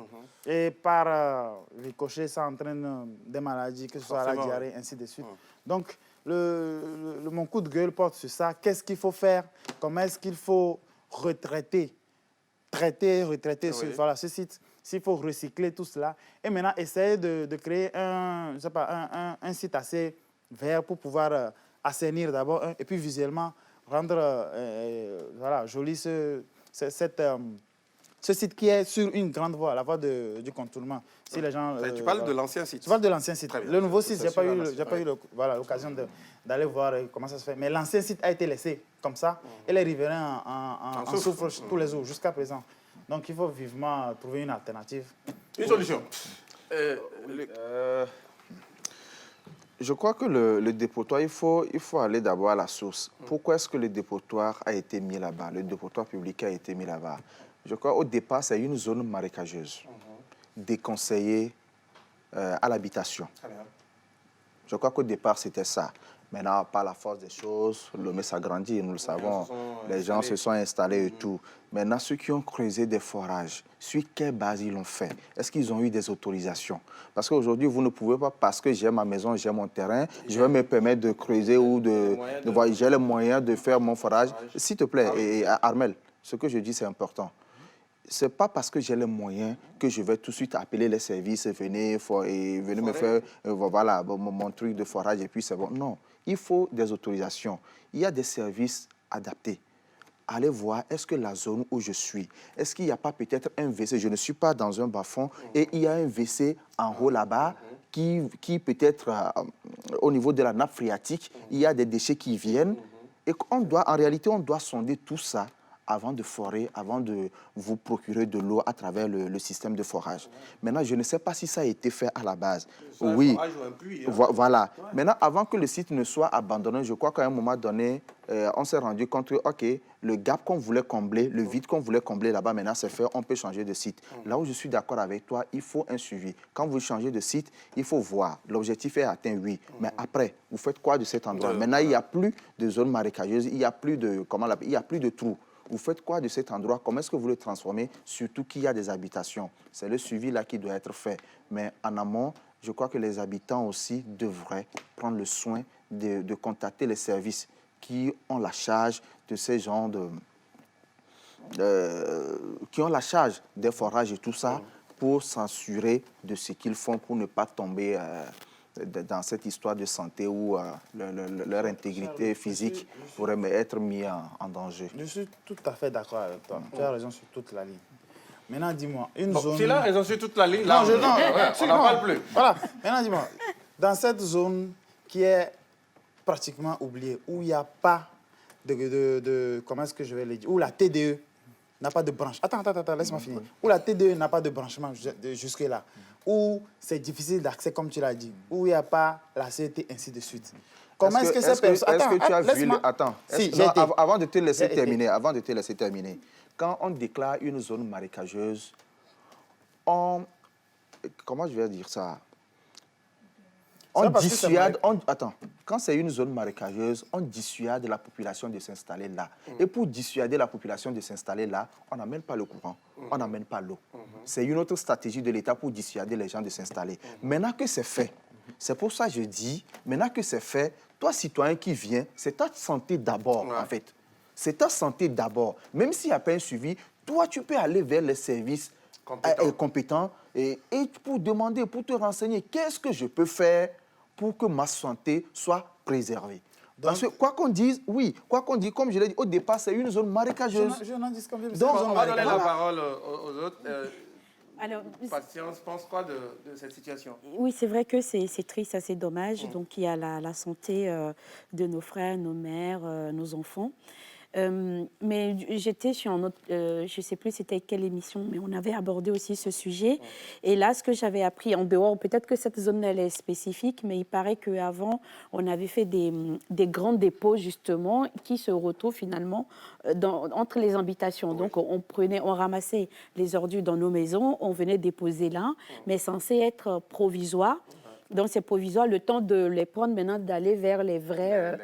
Et par ricochet, ça entraîne des maladies, que ce soit la diarrhée, ainsi de suite. Donc, mon coup de gueule porte sur ça. Qu'est-ce qu'il faut faire? Comment est-ce qu'il faut retraiter ce site? S'il faut recycler tout cela. Et maintenant, essayer de créer un site assez vert pour pouvoir assainir d'abord et puis visuellement rendre joli ce site qui est sur une grande voie, la voie du contournement. Si les gens,
tu parles de l'ancien site?
Tu parles de l'ancien site. Le nouveau site, je n'ai pas eu l'occasion d'aller voir comment ça se fait. Mais l'ancien site a été laissé comme ça et les riverains en souffrent tous les jours jusqu'à présent. Donc il faut vivement trouver une alternative.
Une solution.
Je crois que le dépotoir, il faut aller d'abord à la source. Pourquoi est-ce que le dépotoir a été mis là-bas? Le dépotoir public a été mis là-bas. Je crois qu'au départ, c'est une zone marécageuse, déconseillée à l'habitation. Je crois qu'au départ, c'était ça. Maintenant, par la force des choses, Lomé s'agrandit, nous le savons. Les gens se sont installés et tout. Maintenant, ceux qui ont creusé des forages, sur quelle base ils l'ont fait? Est-ce qu'ils ont eu des autorisations? Parce qu'aujourd'hui, vous ne pouvez pas, parce que j'ai ma maison, j'ai mon terrain, je vais me permettre de creuser ou j'ai les moyens de faire mon forage. S'il te plaît, et Armel, ce que je dis, c'est important. Ce n'est pas parce que j'ai les moyens que je vais tout de suite appeler les services, venez me faire mon truc de forage et puis c'est bon. Non, il faut des autorisations. Il y a des services adaptés. Allez voir, est-ce que la zone où je suis, est-ce qu'il n'y a pas peut-être un WC? Je ne suis pas dans un bas-fond et il y a un WC en haut là-bas qui peut-être au niveau de la nappe phréatique, il y a des déchets qui viennent. Et en réalité, on doit sonder tout ça avant de forer, avant de vous procurer de l'eau à travers le système de forage. Maintenant, je ne sais pas si ça a été fait à la base. Oui, voilà. Ouais. Maintenant, avant que le site ne soit abandonné, je crois qu'à un moment donné, on s'est rendu compte que, OK, le gap qu'on voulait combler, le vide qu'on voulait combler là-bas, maintenant c'est fait, on peut changer de site. Là où je suis d'accord avec toi, il faut un suivi. Quand vous changez de site, il faut voir. L'objectif est atteint, oui. Mais après, vous faites quoi de cet endroit? Maintenant, il n'y a plus de zone marécageuse, il n'y a plus de trous. Vous faites quoi de cet endroit? Comment est-ce que vous le transformez? Surtout qu'il y a des habitations. C'est le suivi là qui doit être fait. Mais en amont, je crois que les habitants aussi devraient prendre le soin de contacter les services qui ont la charge de ces gens qui ont la charge des forages et tout ça pour s'assurer de ce qu'ils font pour ne pas tomber dans cette histoire de santé où leur intégrité physique pourrait être mise en danger.
Je suis tout à fait d'accord avec toi. Tu as raison sur toute la ligne. Maintenant, dis-moi, une zone...
Tu as raison sur toute la ligne, là,
on n'en parle plus. Voilà. Maintenant, dis-moi, dans cette zone qui est pratiquement oubliée, où il n'y a pas comment est-ce que je vais le dire, où la TDE n'a pas de branche. Attends, laisse-moi finir. Où la TDE n'a pas de branchement jusque-là. Où c'est difficile d'accès, comme tu l'as dit. Où il n'y a pas la CT, ainsi de suite. Comment est-ce que ces personnes...
Est-ce que tu as vu... Attends,
si,
avant de te laisser terminer, quand on déclare une zone marécageuse, comment je vais dire ça? On dissuade... Attends, quand c'est une zone marécageuse, on dissuade la population de s'installer là. Et pour dissuader la population de s'installer là, on n'amène pas le courant, on n'amène pas l'eau. C'est une autre stratégie de l'État pour dissuader les gens de s'installer. Maintenant que c'est fait, c'est pour ça que je dis, maintenant que c'est fait, toi, citoyen qui viens, c'est ta santé d'abord, en fait. C'est ta santé d'abord. Même s'il n'y a pas un suivi, toi, tu peux aller vers les services compétents et pour demander, pour te renseigner, qu'est-ce que je peux faire pour que ma santé soit préservée. Donc, parce que quoi qu'on dise, comme je l'ai dit, au départ, c'est une zone marécageuse.
Je n'en dis combien.
Donc, on va donner la parole aux autres.
Alors,
Patience, pense quoi de cette situation?
Oui, c'est vrai que c'est triste, c'est dommage. Donc, il y a la santé de nos frères, nos mères, nos enfants. Mais j'étais sur un autre, je ne sais plus c'était quelle émission, mais on avait abordé aussi ce sujet. Et là, ce que j'avais appris en dehors, peut-être que cette zone elle est spécifique, mais il paraît qu'avant, on avait fait des grands dépôts justement qui se retrouvent finalement entre les habitations. Donc, on ramassait les ordures dans nos maisons, on venait déposer là, mais censé être provisoire. Donc, c'est provisoire, le temps de les prendre maintenant, d'aller vers les vrais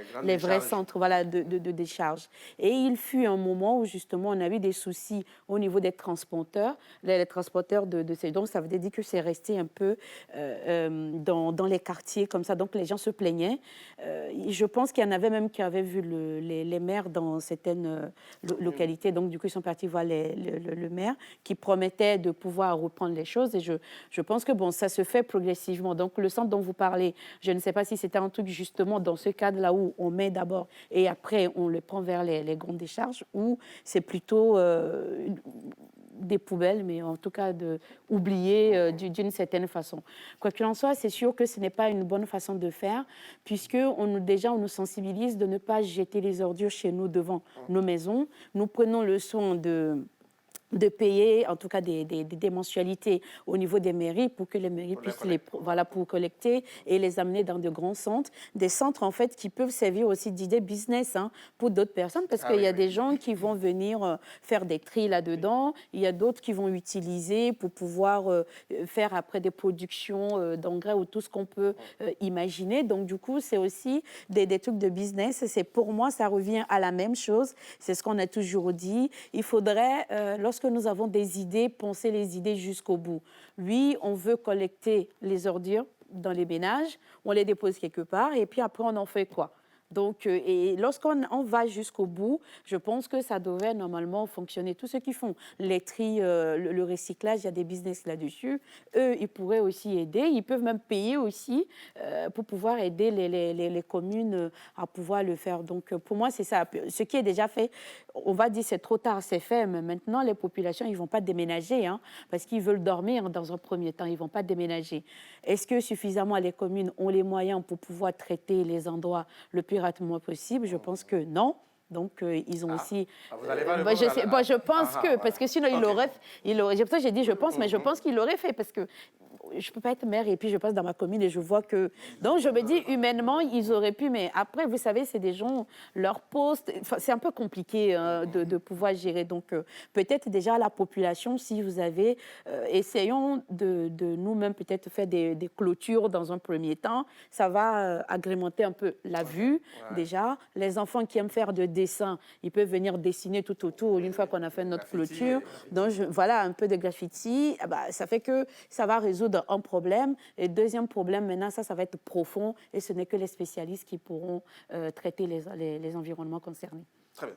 centres de décharge. Et il fut un moment où, justement, on a eu des soucis au niveau des transporteurs, les transporteurs de ces... Donc, ça veut dire que c'est resté un peu dans les quartiers comme ça. Donc, les gens se plaignaient. Je pense qu'il y en avait même qui avaient vu les maires dans certaines localités. Donc, du coup, ils sont partis voir le maire qui promettait de pouvoir reprendre les choses. Et je pense que, bon, ça se fait progressivement. Donc, le centre dont vous parlez, je ne sais pas si c'était un truc justement dans ce cadre-là où on met d'abord et après on le prend vers les grandes décharges, ou c'est plutôt des poubelles, mais en tout cas oubliées d'une certaine façon. Quoi qu'il en soit, c'est sûr que ce n'est pas une bonne façon de faire, puisque déjà on nous sensibilise de ne pas jeter les ordures chez nous devant nos maisons. Nous prenons le soin de payer, en tout cas, des mensualités au niveau des mairies pour que les mairies puissent pour collecter et les amener dans de grands centres. Des centres, en fait, qui peuvent servir aussi d'idée business pour d'autres personnes, parce qu'il y a des gens qui vont venir faire des tris là-dedans. Il y a d'autres qui vont utiliser pour pouvoir faire après des productions d'engrais ou tout ce qu'on peut imaginer. Donc, du coup, c'est aussi des trucs de business. Pour moi, ça revient à la même chose. C'est ce qu'on a toujours dit. Il faudrait, lorsque nous avons des idées, penser les idées jusqu'au bout. Oui, on veut collecter les ordures dans les ménages, on les dépose quelque part et puis après on en fait quoi? Donc, et lorsqu'on va jusqu'au bout, je pense que ça devrait normalement fonctionner. Tous ceux qui font les tri, le recyclage, il y a des business là-dessus. Eux, ils pourraient aussi aider. Ils peuvent même payer aussi pour pouvoir aider les communes à pouvoir le faire. Donc, pour moi, c'est ça. Ce qui est déjà fait, on va dire c'est trop tard, c'est fait. Mais maintenant, les populations, ils ne vont pas déménager parce qu'ils veulent dormir dans un premier temps. Ils ne vont pas déménager. Est-ce que suffisamment les communes ont les moyens pour pouvoir traiter les endroits le plus rapidement possible? Je pense que non. Donc, ils ont aussi...
Vous allez pas le
je pense que... Parce que sinon, il aurait... C'est pour ça que j'ai dit je pense, mais je pense qu'il l'aurait fait parce que je ne peux pas être maire et puis je passe dans ma commune et je vois que... Donc, je me dis, humainement, ils auraient pu, mais après, vous savez, c'est des gens, leur poste, c'est un peu compliqué de pouvoir gérer. Donc, peut-être déjà la population, si vous avez... essayons de nous-mêmes peut-être faire des clôtures dans un premier temps. Ça va agrémenter un peu la vue, déjà. Les enfants qui aiment faire de dessin, ils peuvent venir dessiner tout autour une fois qu'on a fait notre clôture. Donc, voilà, un peu de graffiti. Ça fait que ça va résoudre un problème. Et deuxième problème, maintenant, ça va être profond et ce n'est que les spécialistes qui pourront traiter les environnements concernés.
Très bien.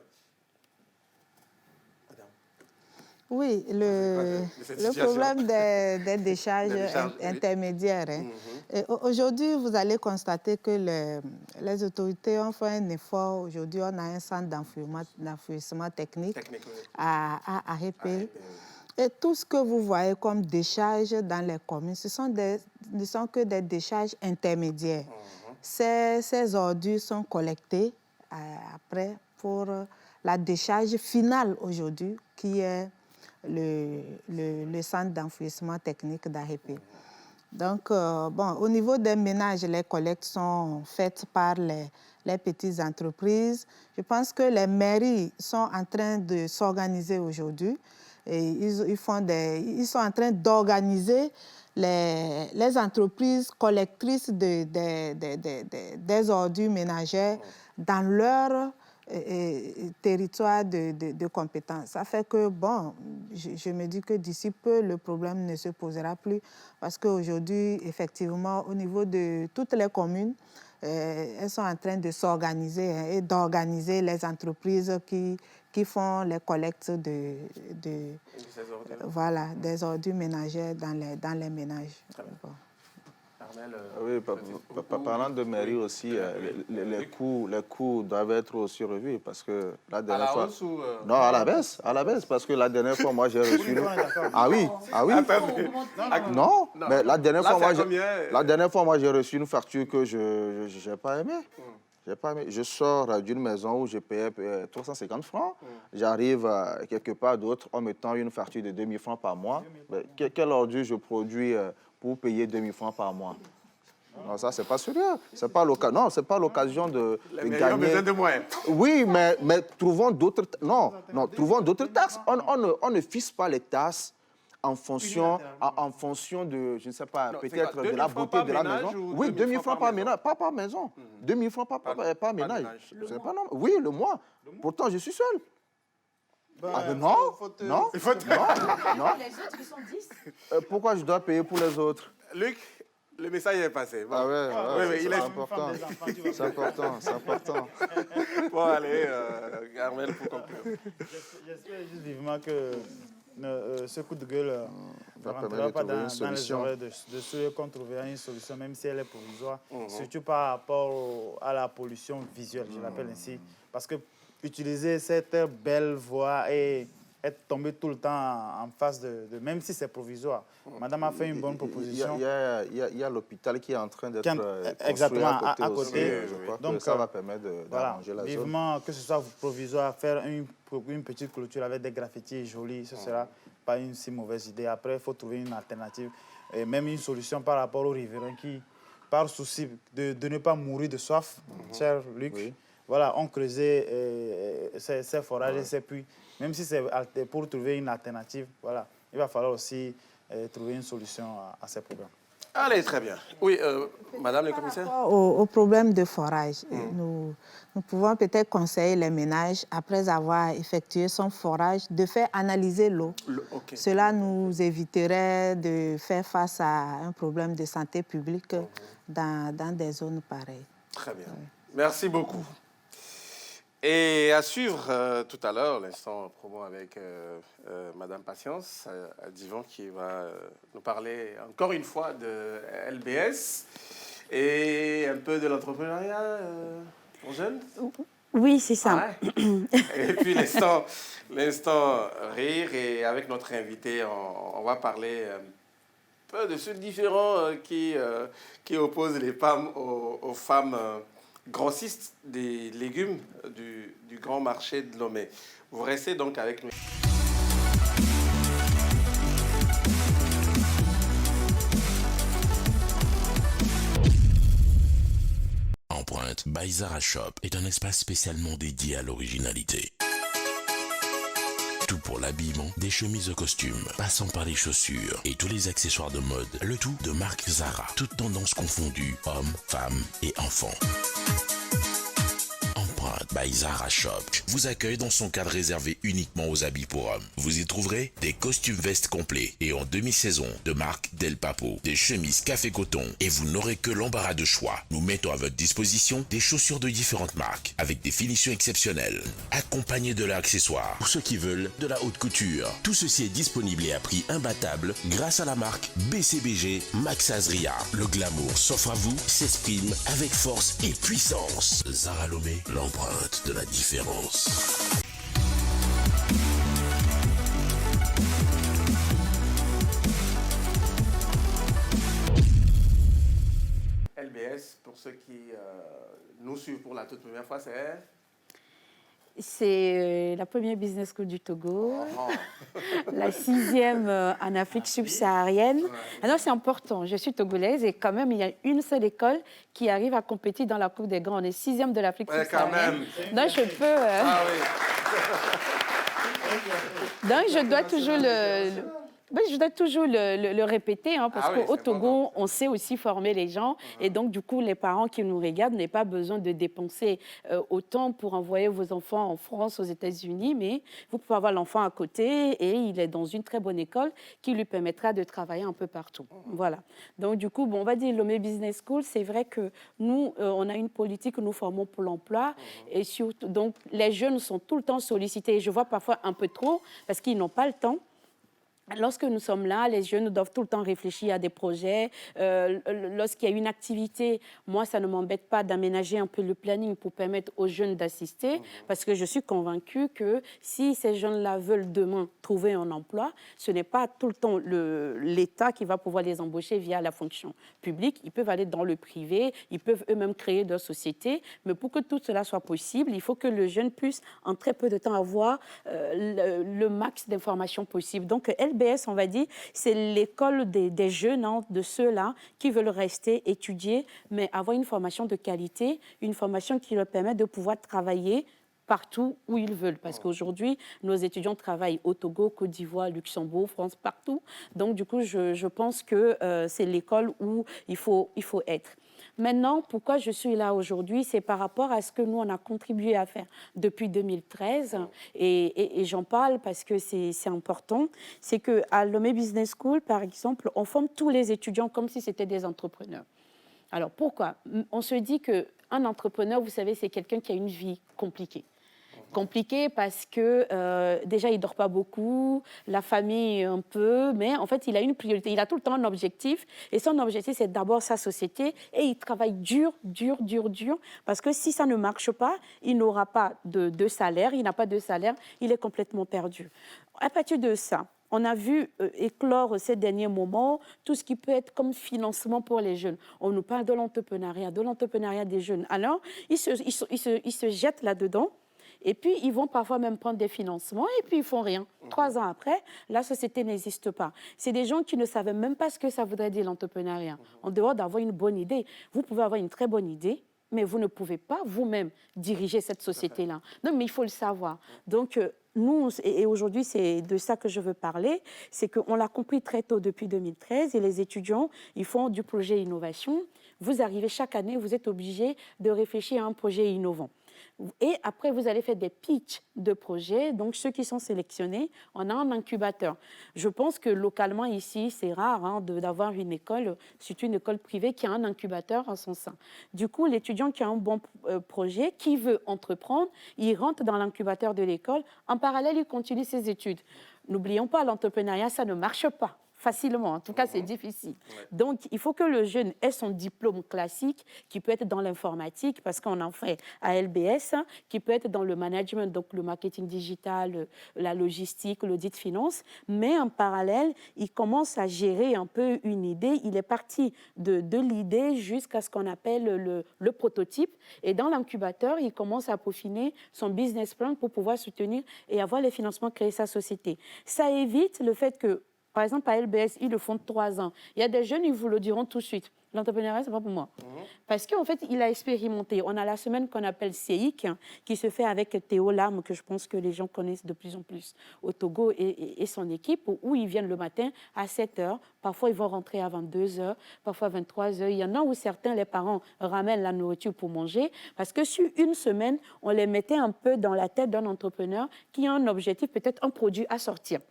Oui, le problème des décharges intermédiaires. Aujourd'hui, vous allez constater que les autorités ont fait un effort. Aujourd'hui, on a un centre d'enfouissement technique à Arépé. Et tout ce que vous voyez comme décharges dans les communes, ce ne sont que des décharges intermédiaires. Ces ordures sont collectées après pour la décharge finale aujourd'hui, qui est le centre d'enfouissement technique d'Arépé. Donc, au niveau des ménages, les collectes sont faites par les petites entreprises. Je pense que les mairies sont en train de s'organiser aujourd'hui. Et ils sont en train d'organiser les entreprises collectrices des ordures ménagères dans leur territoire de compétence. Ça fait que, je me dis que d'ici peu, le problème ne se posera plus parce qu'aujourd'hui, effectivement, au niveau de toutes les communes, elles sont en train de s'organiser et d'organiser les entreprises qui font les collectes des ordures ménagères dans les ménages.
Oui, parlant de mairie aussi, les coûts doivent être aussi revus parce que la dernière fois... Non, à la baisse, parce que la dernière fois, moi, j'ai reçu... Ah oui. Non, mais la dernière fois, moi, j'ai reçu une facture que je n'ai pas aimée. Je sors d'une maison où je payais 350 francs. J'arrive quelque part d'autre en mettant une facture de 2000 francs par mois. Quelle ordure je produis pour payer 2000 francs par mois? Non, ça, c'est pas sérieux. C'est pas l'occasion de gagner.
Ont besoin de moyens.
Oui, mais trouvons d'autres... trouvons d'autres taxes. On ne fixe pas les taxes en fonction de, je ne sais pas, peut-être de la beauté de la maison. Oui, 2000 francs par ménage, pas par maison. 2000 francs par ménage. C'est pas normal. Oui, le mois. Pourtant, je suis seul. Non.
Les autres,
ils sont 10. Pourquoi je dois payer pour les autres?
Luc, le message est passé.
Bon.
C'est
important. C'est important.
Bon, allez, Armel, pour conclure.
J'espère juste vivement que ce coup de gueule ne rentrera pas dans les oreilles de ceux qu'on trouvera une solution, même si elle est provisoire, surtout par rapport à la pollution visuelle, je l'appelle ainsi. Parce que utiliser cette belle voie et être tombé tout le temps en face même si c'est provisoire. Madame a fait une bonne proposition.
Il y a l'hôpital qui est en train d'être
exactement
à côté.
Aussi.
Je crois
donc,
que ça va permettre d'arranger la zone.
Vivement que ce soit provisoire, faire une petite clôture avec des graffitis jolis, ce ne sera pas une si mauvaise idée. Après, il faut trouver une alternative et même une solution par rapport aux riverains qui, par souci de ne pas mourir de soif, cher Luc, ont creusé ces forages et ces puits. Même si c'est pour trouver une alternative, il va falloir aussi trouver une solution à ces problèmes.
Allez, très bien. Oui, Madame le commissaire.
Au problème de forage, nous pouvons peut-être conseiller les ménages, après avoir effectué son forage, de faire analyser l'eau. Cela nous éviterait de faire face à un problème de santé publique dans des zones pareilles.
Très bien. Merci beaucoup. Et à suivre tout à l'heure, l'instant promo avec Madame Patience, Divan, qui va nous parler encore une fois de LBS et un peu de l'entrepreneuriat pour jeunes.
Oui, c'est ça.
Et puis l'instant rire, et avec notre invité, on va parler un peu de ce différend qui oppose les femmes aux femmes grossistes des légumes du grand marché de Lomé. Vous restez donc avec nous.
Empreinte by Zara Shop est un espace spécialement dédié à l'originalité. Tout pour l'habillement, des chemises aux costumes, passant par les chaussures et tous les accessoires de mode, le tout de marque Zara, toutes tendances confondues, hommes, femmes et enfants. Empreinte by Zara Shop vous accueille dans son cadre réservé uniquement aux habits pour hommes. Vous y trouverez des costumes vestes complets et en demi-saison de marque Del Papo, des chemises café coton, et vous n'aurez que l'embarras de choix. Nous mettons à votre disposition des chaussures de différentes marques avec des finitions exceptionnelles, accompagnées de leurs accessoires pour ceux qui veulent de la haute couture. Tout ceci est disponible et à prix imbattable grâce à la marque BCBG Max Azria. Le glamour s'offre à vous, s'exprime avec force et puissance. Zara Lomé, l'empreinte de la différence.
LBS, pour ceux qui nous suivent pour la toute première fois, c'est
C'est la première business school du Togo, la 6e en Afrique subsaharienne. Alors c'est important, je suis togolaise et quand même il y a une seule école qui arrive à compétir dans la Coupe des Grands. On est 6e de l'Afrique subsaharienne. Donc je peux... Donc je dois toujours le répéter, hein, parce qu'au Togo, on sait aussi former les gens. Et donc, du coup, les parents qui nous regardent n'ont pas besoin de dépenser autant pour envoyer vos enfants en France, aux États-Unis, mais vous pouvez avoir l'enfant à côté et il est dans une très bonne école qui lui permettra de travailler un peu partout. Voilà. Donc, du coup, bon, on va dire Lomé Business School, c'est vrai que nous, on a une politique que nous formons pour l'emploi. Et surtout, donc, les jeunes sont tout le temps sollicités. Je vois parfois un peu trop parce qu'ils n'ont pas le temps. Lorsque nous sommes là, les jeunes doivent tout le temps réfléchir à des projets. Lorsqu'il y a une activité, moi, ça ne m'embête pas d'aménager un peu le planning pour permettre aux jeunes d'assister, parce que je suis convaincue que si ces jeunes-là veulent demain trouver un emploi, ce n'est pas tout le temps l'État qui va pouvoir les embaucher via la fonction publique. Ils peuvent aller dans le privé, ils peuvent eux-mêmes créer leur société. Mais pour que tout cela soit possible, il faut que le jeune puisse, en très peu de temps, avoir le max d'informations possibles. Donc, LBS, on va dire, c'est l'école des jeunes, hein, de ceux-là qui veulent rester, étudier, mais avoir une formation de qualité, une formation qui leur permet de pouvoir travailler partout où ils veulent. Parce qu'aujourd'hui, nos étudiants travaillent au Togo, Côte d'Ivoire, Luxembourg, France, partout. Donc, du coup, je pense que c'est l'école où il faut être. Maintenant, pourquoi je suis là aujourd'hui, c'est par rapport à ce que nous, on a contribué à faire depuis 2013. Et j'en parle parce que c'est important. C'est qu'à Lomé Business School, par exemple, on forme tous les étudiants comme si c'était des entrepreneurs. Alors, pourquoi? On se dit qu'un entrepreneur, vous savez, c'est quelqu'un qui a une vie compliquée. Compliqué parce que déjà il dort pas beaucoup, la famille un peu, mais en fait il a une priorité, il a tout le temps un objectif et son objectif c'est d'abord sa société et il travaille dur parce que si ça ne marche pas, il n'aura pas de salaire, il n'a pas de salaire, il est complètement perdu. À partir de ça, on a vu éclore ces derniers moments tout ce qui peut être comme financement pour les jeunes. On nous parle de l'entrepreneuriat des jeunes. Alors ils se jettent là-dedans. Et puis, ils vont parfois même prendre des financements et puis ils font rien. 3 ans après, la société n'existe pas. C'est des gens qui ne savaient même pas ce que ça voudrait dire l'entrepreneuriat. En dehors d'avoir une bonne idée, vous pouvez avoir une très bonne idée, mais vous ne pouvez pas vous-même diriger cette société-là. Non, mais il faut le savoir. Donc, nous, et aujourd'hui, c'est de ça que je veux parler, c'est qu'on l'a compris très tôt depuis 2013 et les étudiants, ils font du projet innovation. Vous arrivez chaque année, vous êtes obligés de réfléchir à un projet innovant. Et après, vous allez faire des pitchs de projets. Donc, ceux qui sont sélectionnés, on a un incubateur. Je pense que localement, ici, c'est rare d'avoir une école, surtout une école privée, qui a un incubateur en son sein. Du coup, l'étudiant qui a un bon projet, qui veut entreprendre, il rentre dans l'incubateur de l'école. En parallèle, il continue ses études. N'oublions pas, l'entrepreneuriat, ça ne marche pas facilement. En tout cas, c'est difficile. Donc, il faut que le jeune ait son diplôme classique, qui peut être dans l'informatique, parce qu'on en fait à LBS, qui peut être dans le management, donc le marketing digital, la logistique, l'audit finance. Mais en parallèle, il commence à gérer un peu une idée. Il est parti de l'idée jusqu'à ce qu'on appelle le prototype. Et dans l'incubateur, il commence à peaufiner son business plan pour pouvoir soutenir et avoir les financements, créer sa société. Ça évite le fait que, par exemple, à LBS, ils le font 3 ans. Il y a des jeunes, ils vous le diront tout de suite. L'entrepreneuriat, ce n'est pas pour moi. Parce qu'en fait, il a expérimenté. On a la semaine qu'on appelle CEIC, qui se fait avec Théo Lam, que je pense que les gens connaissent de plus en plus au Togo, et son équipe, où ils viennent le matin à 7 h. Parfois, ils vont rentrer à 22 h, parfois à 23 h. Il y en a où certains, les parents, ramènent la nourriture pour manger. Parce que sur une semaine, on les mettait un peu dans la tête d'un entrepreneur qui a un objectif, peut-être un produit à sortir.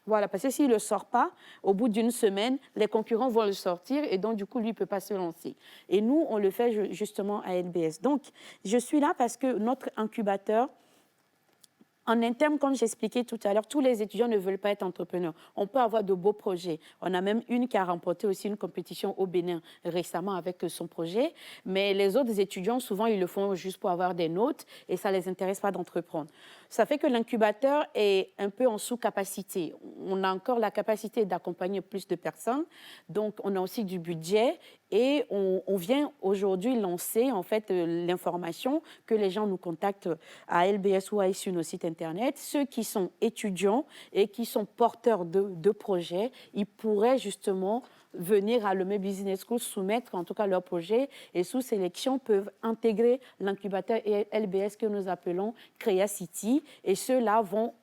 Voilà, parce que s'il ne le sort pas, au bout d'une semaine, les concurrents vont le sortir et donc, du coup, lui ne peut pas se lancer. Et nous, on le fait justement à LBS. Donc, je suis là parce que notre incubateur En interne, comme j'expliquais tout à l'heure, tous les étudiants ne veulent pas être entrepreneurs. On peut avoir de beaux projets. On a même une qui a remporté aussi une compétition au Bénin récemment avec son projet. Mais les autres étudiants, souvent, ils le font juste pour avoir des notes et ça ne les intéresse pas d'entreprendre. Ça fait que l'incubateur est un peu en sous-capacité. On a encore la capacité d'accompagner plus de personnes. Donc, on a aussi du budget et on vient aujourd'hui lancer en fait l'information que les gens nous contactent à LBS ou à sur nos sites internet. Ceux qui sont étudiants et qui sont porteurs de projets, ils pourraient justement venir à Lomé Business School, soumettre en tout cas leur projet et sous sélection peuvent intégrer l'incubateur LBS que nous appelons Crea City et ceux-là vont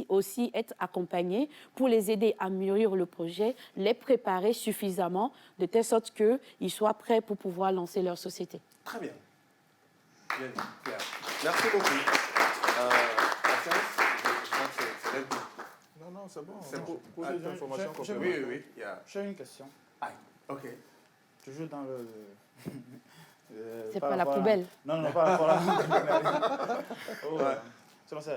aussi être accompagnés pour les aider à mûrir le projet, les préparer suffisamment de telle sorte qu'ils soient prêts pour pouvoir lancer leur société.
Très bien. Bien dit, Pierre. Merci beaucoup. Patience, je crois que c'est limpide.
Non, c'est bon.
C'est pour
cette information qu'on peut
Oui, oui, oui.
J'ai une question.
Ah, ok.
Toujours dans le...
C'est pas la poubelle.
Non, pas rapport à la poubelle.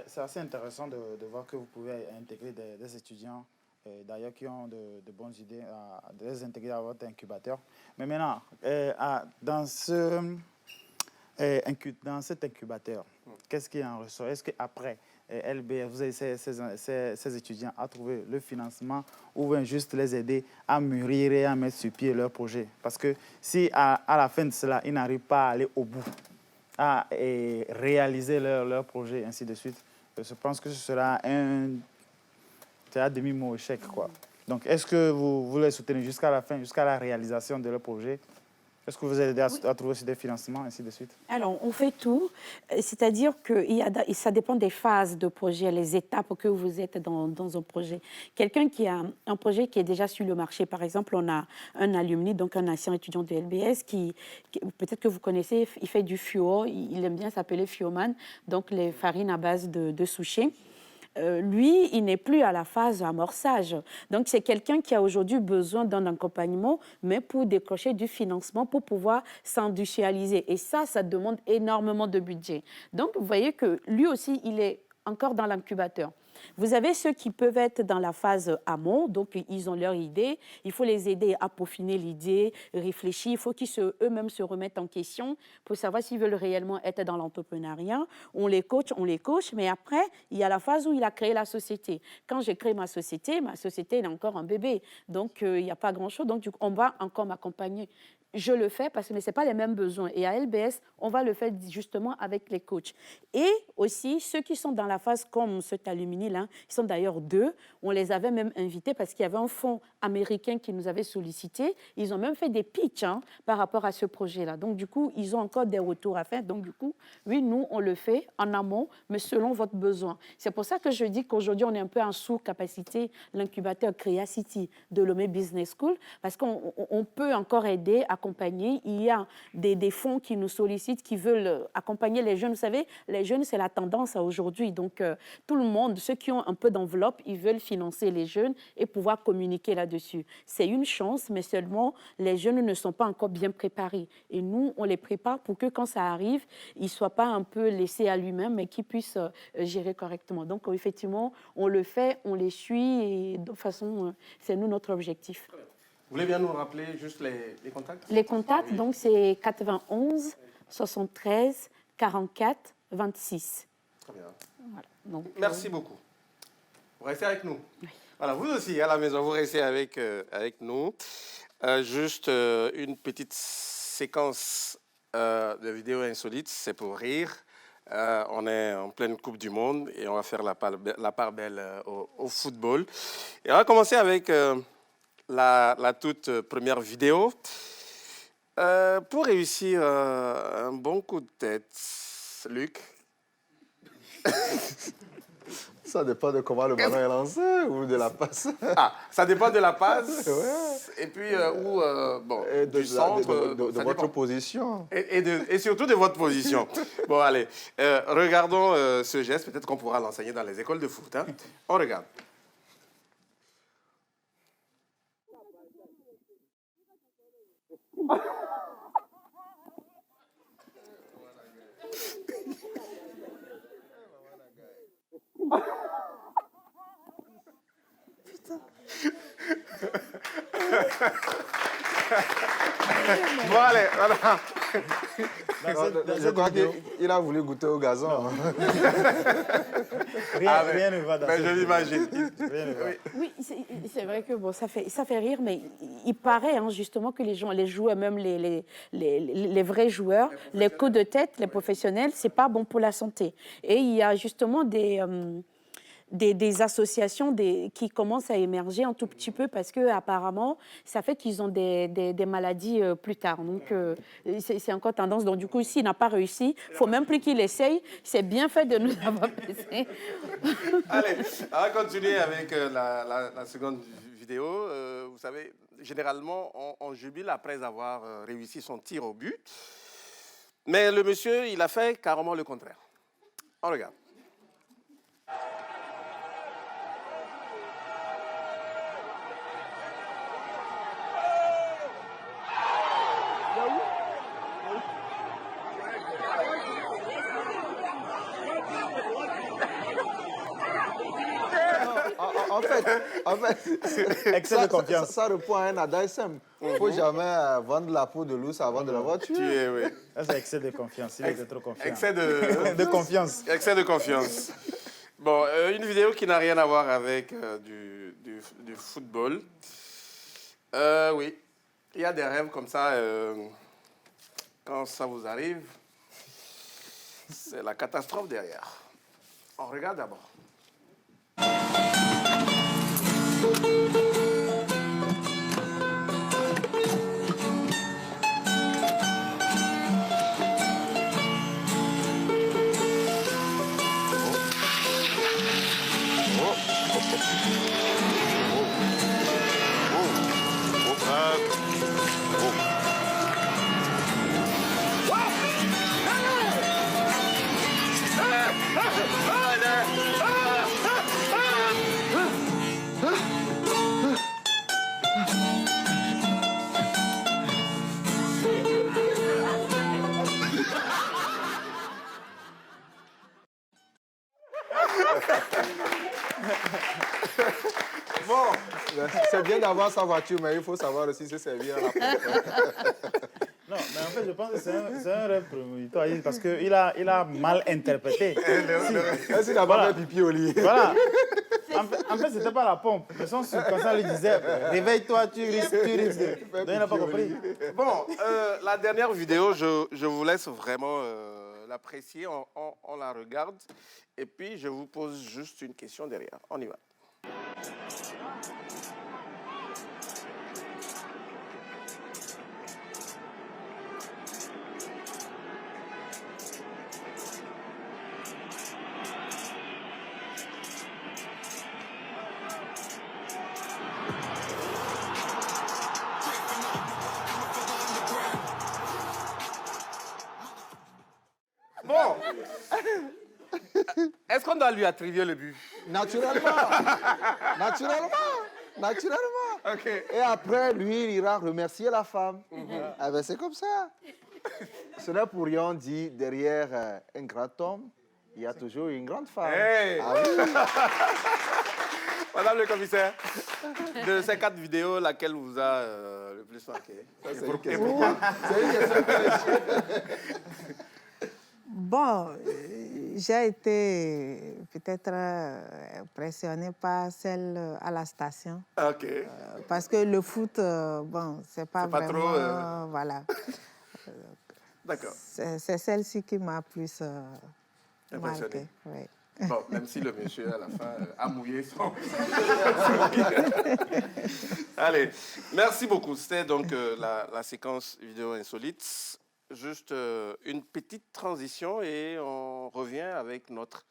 C'est assez intéressant de voir que vous pouvez intégrer des étudiants, d'ailleurs, qui ont de bonnes idées, à les intégrer à votre incubateur. Mais maintenant, dans cet incubateur, qu'est-ce qui en ressort? Est-ce qu'après LBS, vous avez ces étudiants à trouver le financement ou bien juste les aider à mûrir et à mettre sur pied leur projet? Parce que si à la fin de cela, ils n'arrivent pas à aller au bout, à réaliser leur projet, ainsi de suite, je pense que ce sera un demi-mot échec, quoi. Donc, est-ce que vous les soutenez jusqu'à la fin, jusqu'à la réalisation de leur projet? Est-ce que vous aidez à trouver aussi des financements, ainsi de suite?
Alors, on fait tout. C'est-à-dire que ça dépend des phases de projet, les étapes que vous êtes dans un projet. Quelqu'un qui a un projet qui est déjà sur le marché, par exemple, on a un alumni, donc un ancien étudiant de LBS, qui peut-être que vous connaissez, il fait du fio, il aime bien s'appeler fioman, donc les farines à base de souchet. Lui, il n'est plus à la phase amorçage. Donc, c'est quelqu'un qui a aujourd'hui besoin d'un accompagnement, mais pour décrocher du financement, pour pouvoir s'industrialiser. Et ça demande énormément de budget. Donc, vous voyez que lui aussi, il est encore dans l'incubateur. Vous avez ceux qui peuvent être dans la phase amont, donc ils ont leur idée, il faut les aider à peaufiner l'idée, réfléchir, il faut qu'ils eux-mêmes se remettent en question pour savoir s'ils veulent réellement être dans l'entrepreneuriat. On les coach, mais après, il y a la phase où il a créé la société. Quand j'ai créé ma société, elle est encore un bébé, donc il n'y a pas grand-chose, donc on va encore m'accompagner. Je le fais parce que ce n'est pas les mêmes besoins. Et à LBS, on va le faire justement avec les coachs. Et aussi, ceux qui sont dans la phase comme cet alumni-là, ils sont d'ailleurs 2, on les avait même invités parce qu'il y avait un fonds américain qui nous avait sollicité. Ils ont même fait des pitchs par rapport à ce projet-là. Donc, du coup, ils ont encore des retours à faire. Donc, du coup, oui, nous, on le fait en amont, mais selon votre besoin. C'est pour ça que je dis qu'aujourd'hui, on est un peu en sous-capacité, l'incubateur Crea City de Lomé Business School, parce qu'on peut encore aider à accompagner. Il y a des fonds qui nous sollicitent, qui veulent accompagner les jeunes. Vous savez, les jeunes, c'est la tendance aujourd'hui. Donc, tout le monde, ceux qui ont un peu d'enveloppe, ils veulent financer les jeunes et pouvoir communiquer là-dessus. C'est une chance, mais seulement, les jeunes ne sont pas encore bien préparés. Et nous, on les prépare pour que quand ça arrive, ils ne soient pas un peu laissés à lui-même, mais qu'ils puissent gérer correctement. Donc, effectivement, on le fait, on les suit et de toute façon, c'est nous notre objectif.
Vous voulez bien nous rappeler juste les contacts?
Les contacts, oui. Donc, c'est 91 73 44 26.
Très bien.
Voilà. Donc,
merci beaucoup. Vous restez avec nous.
Oui.
Voilà, vous aussi, à la maison, vous restez avec nous. Juste une petite séquence de vidéos insolites, c'est pour rire. On est en pleine Coupe du Monde et on va faire la part belle au football. Et on va commencer avec... la toute première vidéo. Pour réussir un bon coup de tête, Luc.
Ça dépend de comment le ballon est lancé ou de la passe.
Ah, ça dépend de la passe.
Ouais.
Et puis, du centre.
De votre position.
Et surtout de votre position. Bon, allez, regardons ce geste. Peut-être qu'on pourra l'enseigner dans les écoles de foot. Hein. On regarde. Bon, allez, voilà.
Je crois qu'il a voulu goûter au gazon.
Rien ne va dans
Mais
cette
je
vidéo.
l'imagine.
Rien ne va.
Oui, c'est vrai que bon, ça fait rire, mais il paraît hein, justement que les joueurs, même les vrais joueurs, les coups de tête, les professionnels, c'est pas bon pour la santé. Et il y a justement des associations qui commencent à émerger un tout petit peu parce que apparemment ça fait qu'ils ont des maladies plus tard. Donc c'est encore tendance. Donc du coup, s'il n'a pas réussi, il faut même plus qu'il essaye. C'est bien fait de nous avoir passé.
Allez, on va continuer avec la seconde vidéo. Vous savez, généralement, on jubile après avoir réussi son tir au but. Mais le monsieur, il a fait carrément le contraire. On regarde.
En fait,
Excès de confiance.
ça répond à un adage simple. Il ne faut jamais vendre la peau de l'ours avant de l'avoir tué.
Oui.
Ça, c'est excès de confiance. Il était trop confiant.
Excès de...
de confiance.
Excès de confiance. Bon, une vidéo qui n'a rien à voir avec du football. Oui, il y a des rêves comme ça. Quand ça vous arrive, c'est la catastrophe derrière. On regarde d'abord. Bon,
C'est bien d'avoir sa voiture, mais il faut savoir aussi se servir à la pompe.
Non, mais en fait, je pense que c'est un rêve prémonitoire parce qu'il a mal interprété.
Est-ce qu'il n'a pas fait pipi au lit?
Voilà. En fait, c'était pas la pompe. Le son subconscient lui disait réveille-toi, tu risques. Donc, il n'a pas compris.
bon, la dernière vidéo, je vous laisse vraiment l'apprécier. On la regarde. Et puis, je vous pose juste une question derrière. On y va. Bon. Est-ce qu'on doit lui attribuer le but?
Naturellement.
OK.
Et après, lui, il ira remercier la femme. Ah ben, c'est comme ça. Ce n'est pour rien, on dit, derrière un grand homme, il y a toujours une grande femme.
Hey.
Ah oui.
Madame le commissaire, de ces 4 vidéos, laquelle vous a le plus marqué?
C'est une question piège.
Bon, j'ai été peut-être impressionnée par celle à la station.
OK.
Parce que le foot, bon, c'est pas
pas
vraiment...
trop,
Voilà.
D'accord.
C'est celle-ci qui m'a plus
Impressionné.
marquée. Oui.
Bon, même si le monsieur, à la fin, a mouillé son... Allez, merci beaucoup. C'était donc la séquence vidéo insolite. Juste une petite transition et on revient avec notre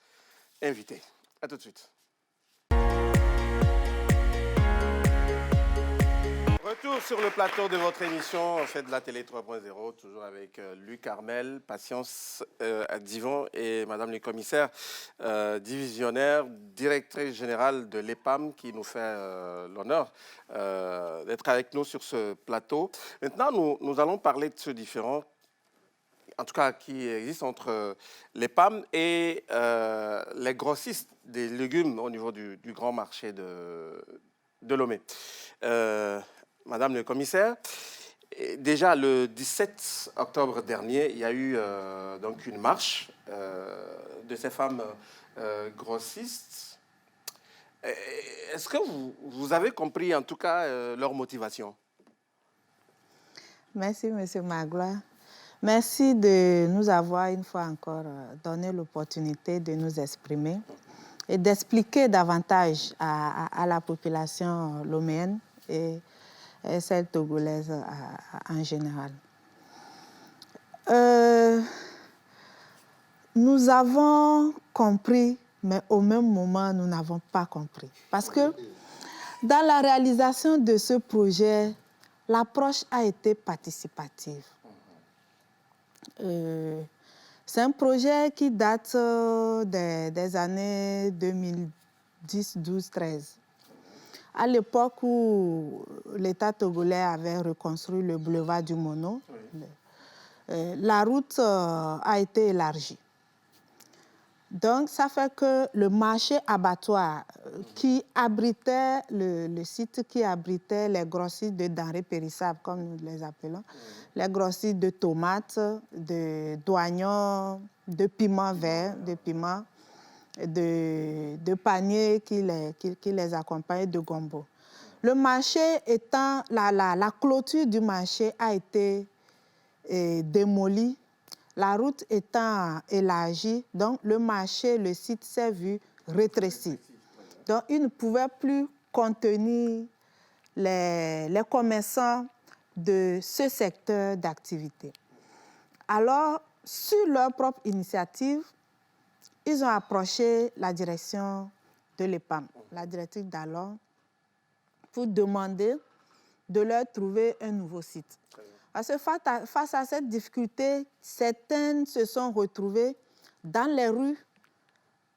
invité. À tout de suite. Retour sur le plateau de votre émission, en fait, de la télé 3.0, toujours avec Luc Armel, Patience Divan et Madame le commissaire divisionnaire, directrice générale de l'EPAM, qui nous fait l'honneur d'être avec nous sur ce plateau. Maintenant, nous allons parler de ce différend en tout cas qui existe entre les PAM et les grossistes des légumes au niveau du grand marché de Lomé. Madame le commissaire, déjà le 17 octobre dernier, il y a eu donc une marche de ces femmes grossistes. Est-ce que vous avez compris en tout cas leur motivation?
Merci, M. Magloire. Merci de nous avoir une fois encore donné l'opportunité de nous exprimer et d'expliquer davantage à la population loméenne et celle togolaise en général. Nous avons compris, mais au même moment, nous n'avons pas compris. Parce que dans la réalisation de ce projet, l'approche a été participative. C'est un projet qui date des années 2010, 12, 13. À l'époque où l'État togolais avait reconstruit le boulevard du Mono, la route a été élargie. Donc, ça fait que le marché abattoir qui abritait le site, qui abritait les grossistes de denrées périssables, comme nous les appelons, les grossistes de tomates, d'oignons, de piments verts, de piments, de paniers qui les accompagnent, de gombo. Le marché étant, la clôture du marché a été démolie. La route étant élargie, donc le marché, le site s'est vu rétréci. Donc, il ne pouvait plus contenir les commerçants de ce secteur d'activité. Alors, sur leur propre initiative, ils ont approché la direction de l'EPAM, la directrice d'alors, pour demander de leur trouver un nouveau site. Parce que face à cette difficulté, certaines se sont retrouvées dans les rues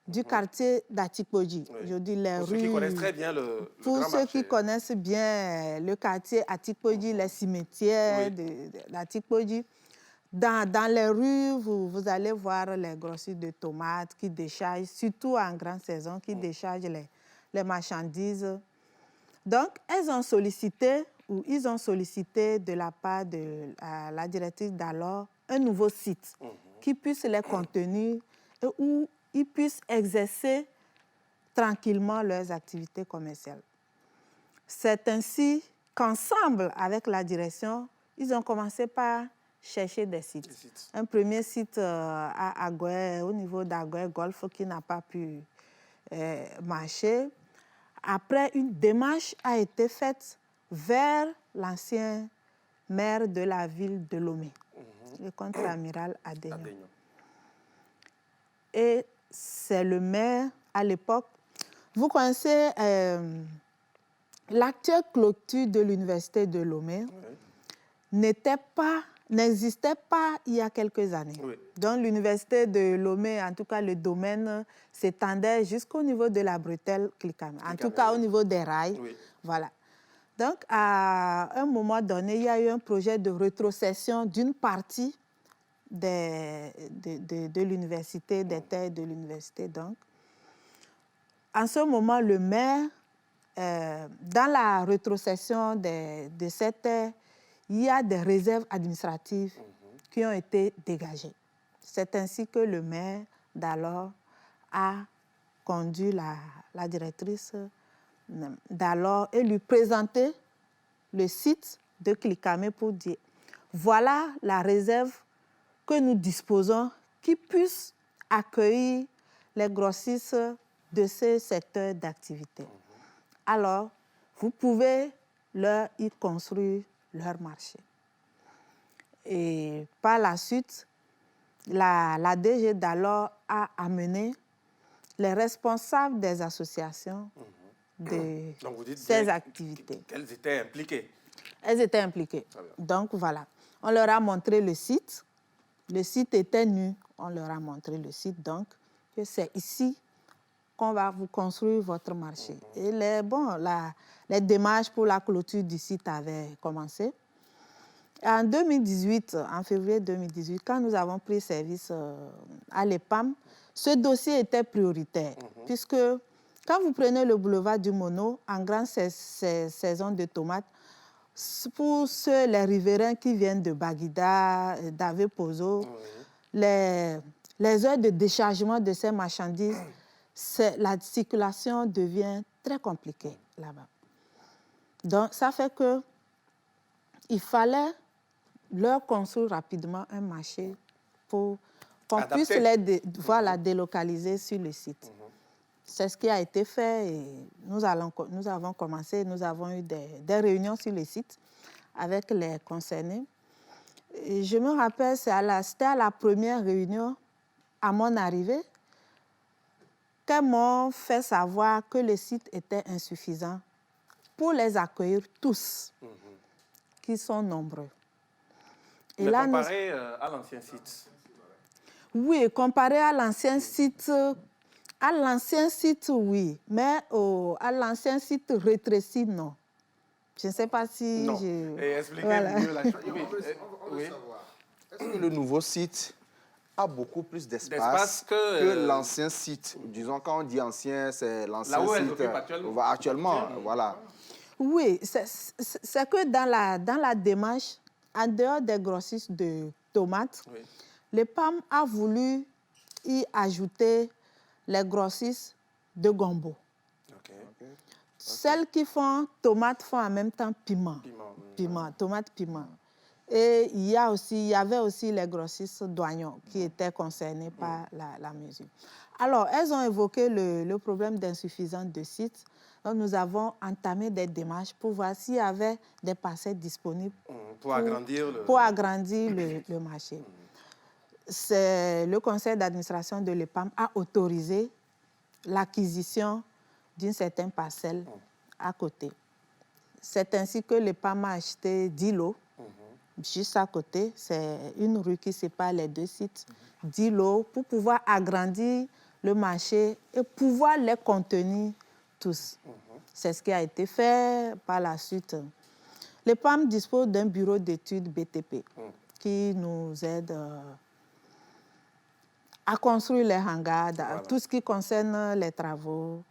du quartier d'Atikpoji.
Oui.
Je dis les
pour
rues...
ceux qui connaissent très bien le
Pour
grand
ceux
marché.
qui connaissent bien le quartier Atikpoji, les cimetières d'Atikpoji, dans les rues, vous allez voir les grossistes de tomates qui déchargent, surtout en grande saison, qui déchargent les marchandises. Donc, ils ont sollicité de la part de la directrice d'alors un nouveau site qui puisse les contenir et où ils puissent exercer tranquillement leurs activités commerciales. C'est ainsi qu'ensemble, avec la direction, ils ont commencé par chercher des sites. Un premier site à Agoué, au niveau d'Agoué Golf, qui n'a pas pu marcher. Après, une démarche a été faite vers l'ancien maire de la ville de Lomé, le contre-amiral Adénion. Et c'est le maire, à l'époque, vous connaissez l'actuelle clôture de l'université de Lomé, n'existait pas il y a quelques années. Oui. Donc l'université de Lomé, en tout cas le domaine, s'étendait jusqu'au niveau de la bretelle Klikame, en tout cas au niveau des rails. Oui. Voilà. Donc à un moment donné, il y a eu un projet de rétrocession d'une partie de l'université, des terres de l'université. Donc, en ce moment, le maire, dans la rétrocession de cette terre, il y a des réserves administratives qui ont été dégagées. C'est ainsi que le maire d'alors a conduit la directrice d'alors et lui présenté le site de Klikame pour dire voilà la réserve que nous disposons qui puisse accueillir les grossistes de ce secteur d'activité. Alors, vous pouvez leur y construire leur marché. Et par la suite, la DG d'alors a amené les responsables des associations de ces activités.
Qu'elles étaient impliquées.
Elles étaient impliquées. Donc voilà, on leur a montré le site. Le site était nu. On leur a montré le site, donc, que c'est ici qu'on va vous construire votre marché. Et les démarches pour la clôture du site avaient commencé. En 2018, en février 2018, quand nous avons pris service à l'EPAM, ce dossier était prioritaire, puisque quand vous prenez le boulevard du Mono, en grande saison de tomates, pour les riverains qui viennent de Baguida, d'Ave-Pozo, les heures de déchargement de ces marchandises, la circulation devient très compliquée là-bas. Donc, ça fait qu'il fallait leur construire rapidement un marché pour qu'on puisse les délocaliser sur le site. C'est ce qui a été fait et nous avons commencé, nous avons eu des réunions sur le site avec les concernés. Et je me rappelle, c'était à la première réunion, à mon arrivée, qu'elles m'ont fait savoir que le site était insuffisant pour les accueillir tous, qui sont nombreux.
Et là, comparé à l'ancien site?
Oui, comparé à l'ancien site... À l'ancien site, oui, mais à l'ancien site rétréci, non. Je ne sais pas si...
Non. Et expliquez mieux la chose.
Oui. Est-ce que le nouveau site a beaucoup plus d'espace que l'ancien site? Disons, quand on dit ancien, c'est l'ancien site. Là où elle occupe actuellement. Actuellement, voilà.
Oui, c'est que dans la démarche, en dehors des grossistes de tomates, l'EPAM a voulu y ajouter les grossistes de gombo. Celles qui font tomates font en même temps piment. Tomate, piment. Et il y avait aussi les grossistes d'oignons qui étaient concernés par la mesure. Alors, elles ont évoqué le problème d'insuffisance de sites. Donc, nous avons entamé des démarches pour voir s'il y avait des parcelles disponibles
pour agrandir
le marché. Le conseil d'administration de l'EPAM a autorisé l'acquisition d'une certaine parcelle à côté. C'est ainsi que l'EPAM a acheté 10 lots, juste à côté. C'est une rue qui sépare les deux sites. 10 lots pour pouvoir agrandir le marché et pouvoir les contenir tous. C'est ce qui a été fait par la suite. L'EPAM dispose d'un bureau d'études BTP qui nous aide à construire les hangars, tout ce qui concerne les travaux.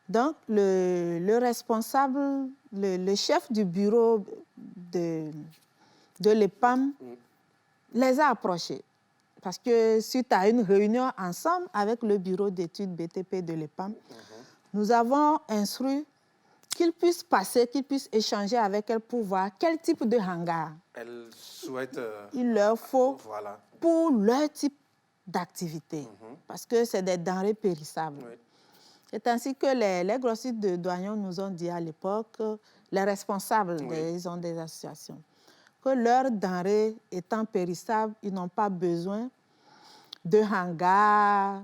Donc, le responsable, le chef du bureau de l'EPAM les a approchés. Parce que suite à une réunion ensemble avec le bureau d'études BTP de l'EPAM, nous avons instruit qu'ils puissent passer, qu'ils puissent échanger avec elles pour voir quel type de hangar il leur faut pour leur type d'activité, parce que c'est des denrées périssables. C'est ainsi que les grossistes de douaniers nous ont dit à l'époque, les responsables des associations, que leurs denrées étant périssables, ils n'ont pas besoin de hangars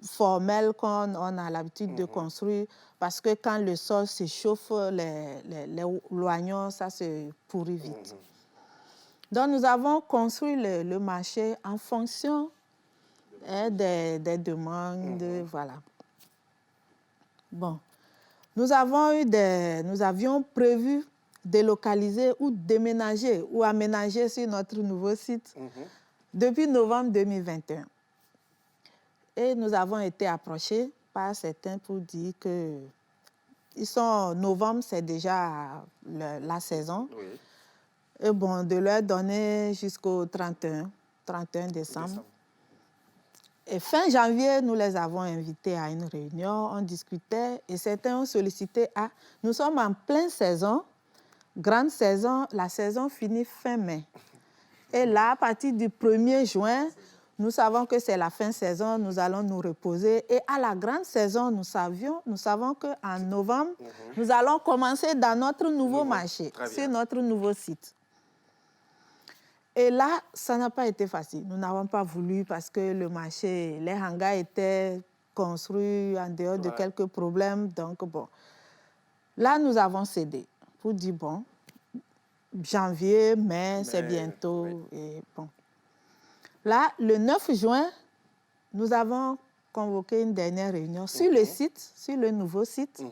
formels qu'on a l'habitude de construire, parce que quand le sol se chauffe, les loignons, ça se pourrit vite. Donc, nous avons construit le marché en fonction des demandes, voilà. Bon, nous avions prévu délocaliser ou déménager ou aménager sur notre nouveau site depuis novembre 2021. Et nous avons été approchés par certains pour dire que novembre, c'est déjà la saison. Et bon, de leur donner jusqu'au 31 décembre. Et fin janvier, nous les avons invités à une réunion, on discutait et certains ont sollicité nous sommes en pleine saison, grande saison, la saison finit fin mai. Et là, à partir du 1er juin, nous savons que c'est la fin de saison, nous allons nous reposer. Et à la grande saison, nous savons qu'en novembre, nous allons commencer dans notre nouveau marché, sur notre nouveau site. Et là, ça n'a pas été facile. Nous n'avons pas voulu parce que le marché, les hangars étaient construits en dehors de quelques problèmes. Donc, bon. Là, nous avons cédé pour dire, bon, janvier, mai, c'est bientôt. Et bon. Là, le 9 juin, nous avons convoqué une dernière réunion sur le site, sur le nouveau site,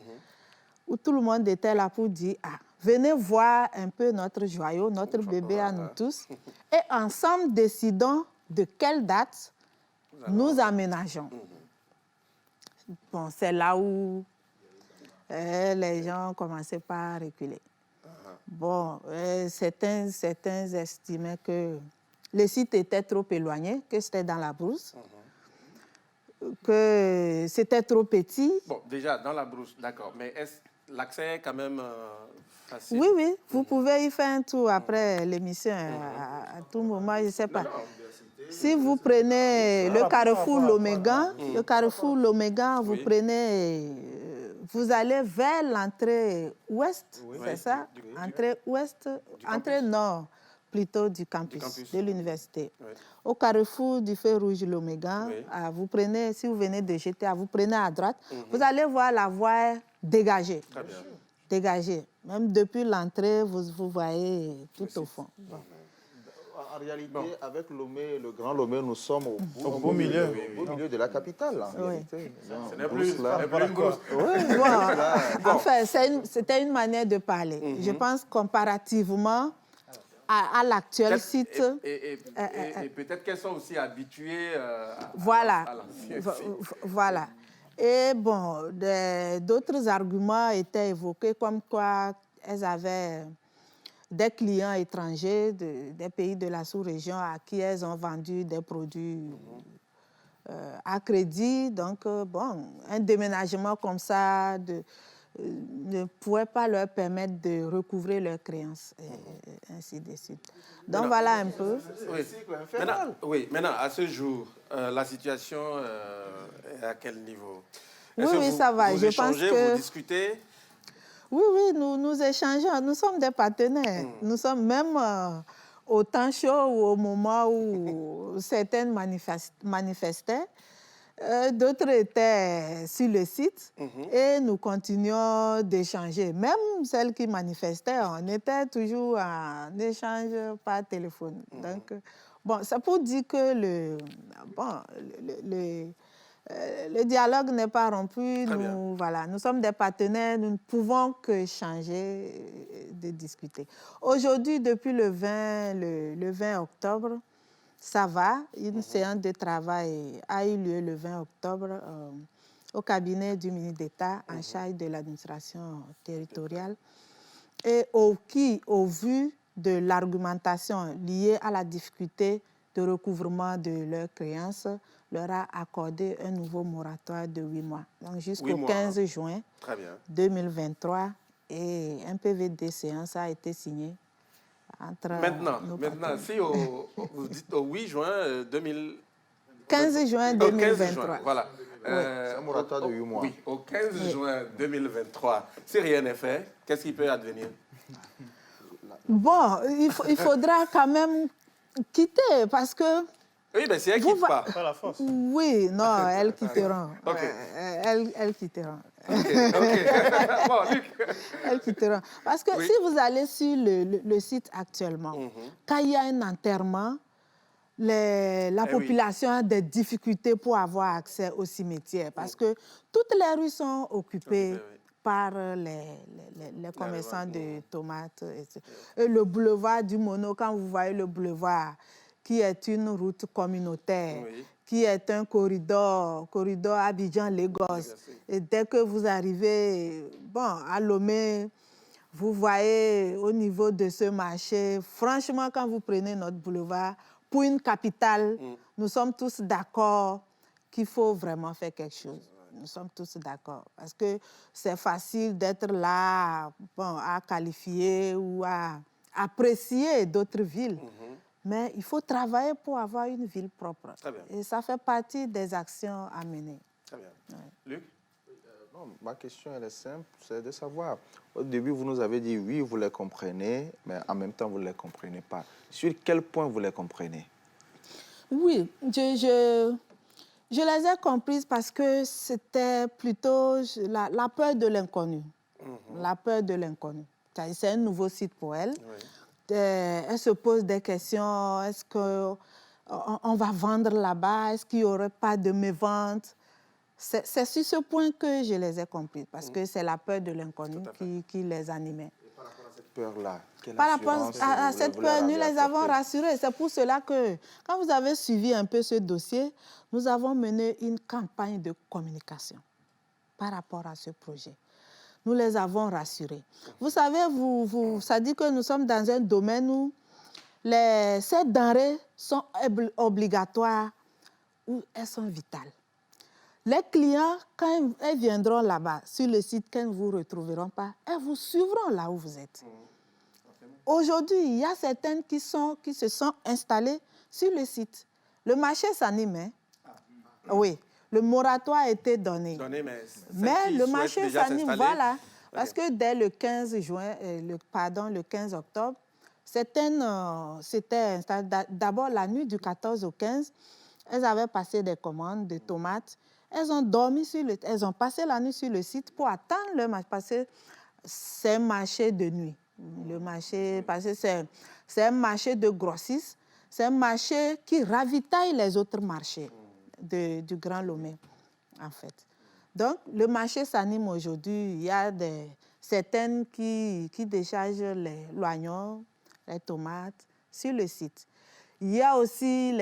où tout le monde était là pour dire, venez voir un peu notre joyau, notre bébé à nous tous, et ensemble décidons de quelle date nous aménageons. Bon, c'est là où les gens commençaient par reculer. Bon, certains estimaient que le site était trop éloigné, que c'était dans la brousse, que c'était trop petit.
Bon, déjà, dans la brousse, d'accord. Mais est-ce l'accès est quand même facile?
Oui, oui, vous pouvez y faire un tour après l'émission à tout moment, je ne sais pas. Si vous prenez le carrefour L'Oméga, vous prenez, vous allez vers l'entrée ouest, c'est ça? Entrée ouest, entrée nord plutôt du campus. De l'université. Oui. Au carrefour du feu rouge L'Oméga, vous prenez, si vous venez de GTA, vous prenez à droite, vous allez voir la voie dégagée. Très bien. Dégagée. Même depuis l'entrée, vous voyez tout au fond. Bon.
En réalité, avec Lomé, le Grand Lomé, nous sommes au beau milieu de la capitale. En réalité.
Ce n'est plus une grosse.
Enfin, c'était une manière de parler. Je pense comparativement à l'actuel site.
Et peut-être qu'elles sont aussi habituées à l'ancien site.
Voilà. Et bon, d'autres arguments étaient évoqués comme quoi elles avaient des clients étrangers des pays de la sous-région à qui elles ont vendu des produits à crédit. Donc, bon, un déménagement comme ça ne pouvait pas leur permettre de recouvrer leurs créances, et ainsi de suite. Donc, voilà un peu.
Maintenant, à ce jour, la situation est à quel niveau?
Oui, ça va.
Vous
Je
échangez,
pense que...
vous discutez?
Oui, nous échangeons. Nous sommes des partenaires. Nous sommes même au temps chaud ou au moment où certaines manifestaient. D'autres étaient sur le site et nous continuons d'échanger. Même celles qui manifestaient, on était toujours en échange par téléphone. Donc, bon, c'est pour dire que le dialogue n'est pas rompu. Nous sommes des partenaires, nous ne pouvons que changer, de discuter. Aujourd'hui, depuis le 20 octobre, ça va. Une séance de travail a eu lieu le 20 octobre au cabinet du ministre d'État en charge de l'administration territoriale et au vu de l'argumentation liée à la difficulté de recouvrement de leurs créances, leur a accordé un nouveau moratoire de 8 mois. Donc jusqu'au 15 juin 2023, et un PV de séance a été signé entre
Maintenant, si vous dites au 8 juin
15 juin 2023.
Voilà.
C'est un moratoire de 8 mois.
Oui, au 15 juin 2023, si rien n'est fait, qu'est-ce qui peut advenir?
Bon, il faudra quand même quitter parce que...
Oui, mais si elles ne quittent pas.
Pas la force.
Oui, non, elles quitteront. Elles quitteront.
Bon, Luc.
Elles quitteront. Parce que si vous allez sur le site actuellement, quand il y a un enterrement, la population a des difficultés pour avoir accès au cimetière parce que toutes les rues sont occupées par les commerçants de tomates. Et le boulevard du Mono, quand vous voyez le boulevard, qui est une route communautaire, qui est un corridor Abidjan-Lagos. Et dès que vous arrivez à Lomé, vous voyez au niveau de ce marché, franchement, quand vous prenez notre boulevard, pour une capitale, nous sommes tous d'accord qu'il faut vraiment faire quelque chose. Nous sommes tous d'accord. Parce que c'est facile d'être là, à qualifier ou à apprécier d'autres villes. Mais il faut travailler pour avoir une ville propre. Et ça fait partie des actions à mener.
Très bien. Luc?
Ma question, elle est simple, c'est de savoir. Au début, vous nous avez dit oui, vous les comprenez, mais en même temps, vous ne les comprenez pas. Sur quel point vous les comprenez?
Oui, je les ai comprises parce que c'était plutôt la peur de l'inconnu. La peur de l'inconnu. C'est un nouveau site pour elles. Elle se pose des questions. Est-ce qu'on va vendre là-bas? Est-ce qu'il n'y aurait pas de mévente? C'est sur ce point que je les ai compris, parce que c'est la peur de l'inconnu qui les animait.
cette peur-là,
par rapport à cette peur, nous les avons rassurés. C'est pour cela que, quand vous avez suivi un peu ce dossier, nous avons mené une campagne de communication par rapport à ce projet. Nous les avons rassurés. Vous savez, ça dit que nous sommes dans un domaine où ces denrées sont obligatoires, où elles sont vitales. Les clients, quand ils viendront là-bas, sur le site, quand ils ne vous retrouveront pas, ils vous suivront là où vous êtes. Aujourd'hui, il y a certaines qui se sont installées sur le site. Le marché s'anime. Hein? Oui, le moratoire a été donné. Mais le marché s'anime, voilà. Parce que dès le 15 juin, le 15 octobre, certaines s'étaient installées. D'abord, la nuit du 14 au 15, elles avaient passé des commandes de tomates. Elles ont dormi elles ont passé la nuit sur le site pour attendre le marché, parce que c'est un marché de nuit. Le marché, parce que c'est un marché de grossistes, c'est un marché qui ravitaille les autres marchés du Grand Lomé, en fait. Donc, le marché s'anime aujourd'hui. Il y a certaines qui déchargent l'oignon, les tomates sur le site. Il y a aussi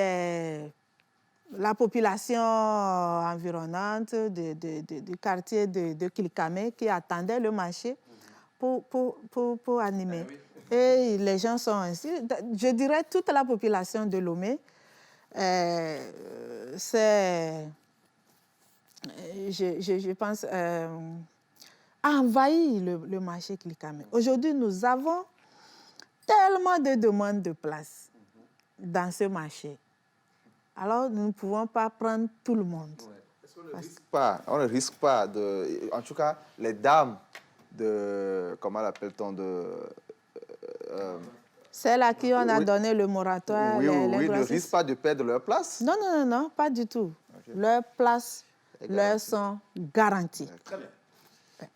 la population environnante du quartier de Kilkamé qui attendait le marché pour animer. Et les gens sont ainsi. Je dirais toute la population de Lomé, je pense, a envahi le marché Kilkamé. Aujourd'hui, nous avons tellement de demandes de place dans ce marché. Alors, nous ne pouvons pas prendre tout le monde.
On ne risque pas de... En tout cas, les dames de... Comment l'appelle-t-on
celles à qui on a donné le moratoire.
Oui, ne risquent pas de perdre leur place?
Non, pas du tout. Okay. Leurs places leur sont garanties.
Très bien.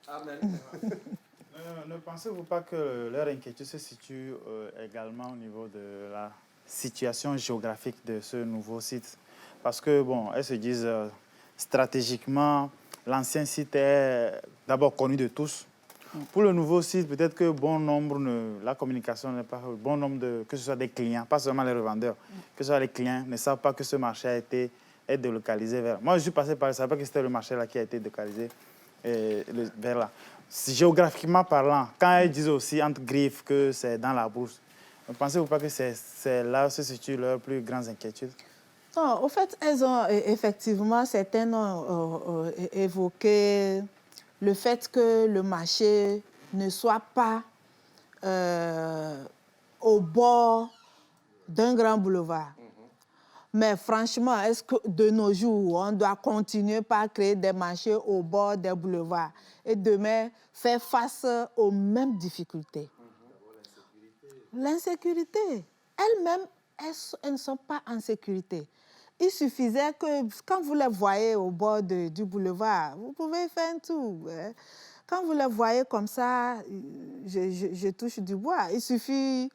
Amen.
Ne pensez-vous pas que leur inquiétude se situe également au niveau de la situation géographique de ce nouveau site? Parce que, bon, elles se disent stratégiquement, l'ancien site est d'abord connu de tous. Pour le nouveau site, peut-être que bon nombre, la communication n'est pas... Bon nombre que ce soit des clients, pas seulement les revendeurs, que ce soit les clients, ne savent pas que ce marché est délocalisé vers... Moi, je suis passé par... Je ne savais pas que c'était le marché là qui a été délocalisé vers là. Géographiquement parlant, quand elles disent aussi entre griffes que c'est dans la bourse, ne pensez-vous pas que c'est là où se situent leurs plus grandes inquiétudes?
Non, au fait, elles ont effectivement, certaines ont évoqué le fait que le marché ne soit pas au bord d'un grand boulevard. Mais franchement, est-ce que de nos jours, on doit continuer par créer des marchés au bord des boulevards et demain faire face aux mêmes difficultés? L'insécurité. Elles-mêmes, elles ne sont pas en sécurité. Il suffisait que, quand vous les voyez au bord du boulevard, vous pouvez faire un tour. Hein. Quand vous les voyez comme ça, je touche du bois. Il suffit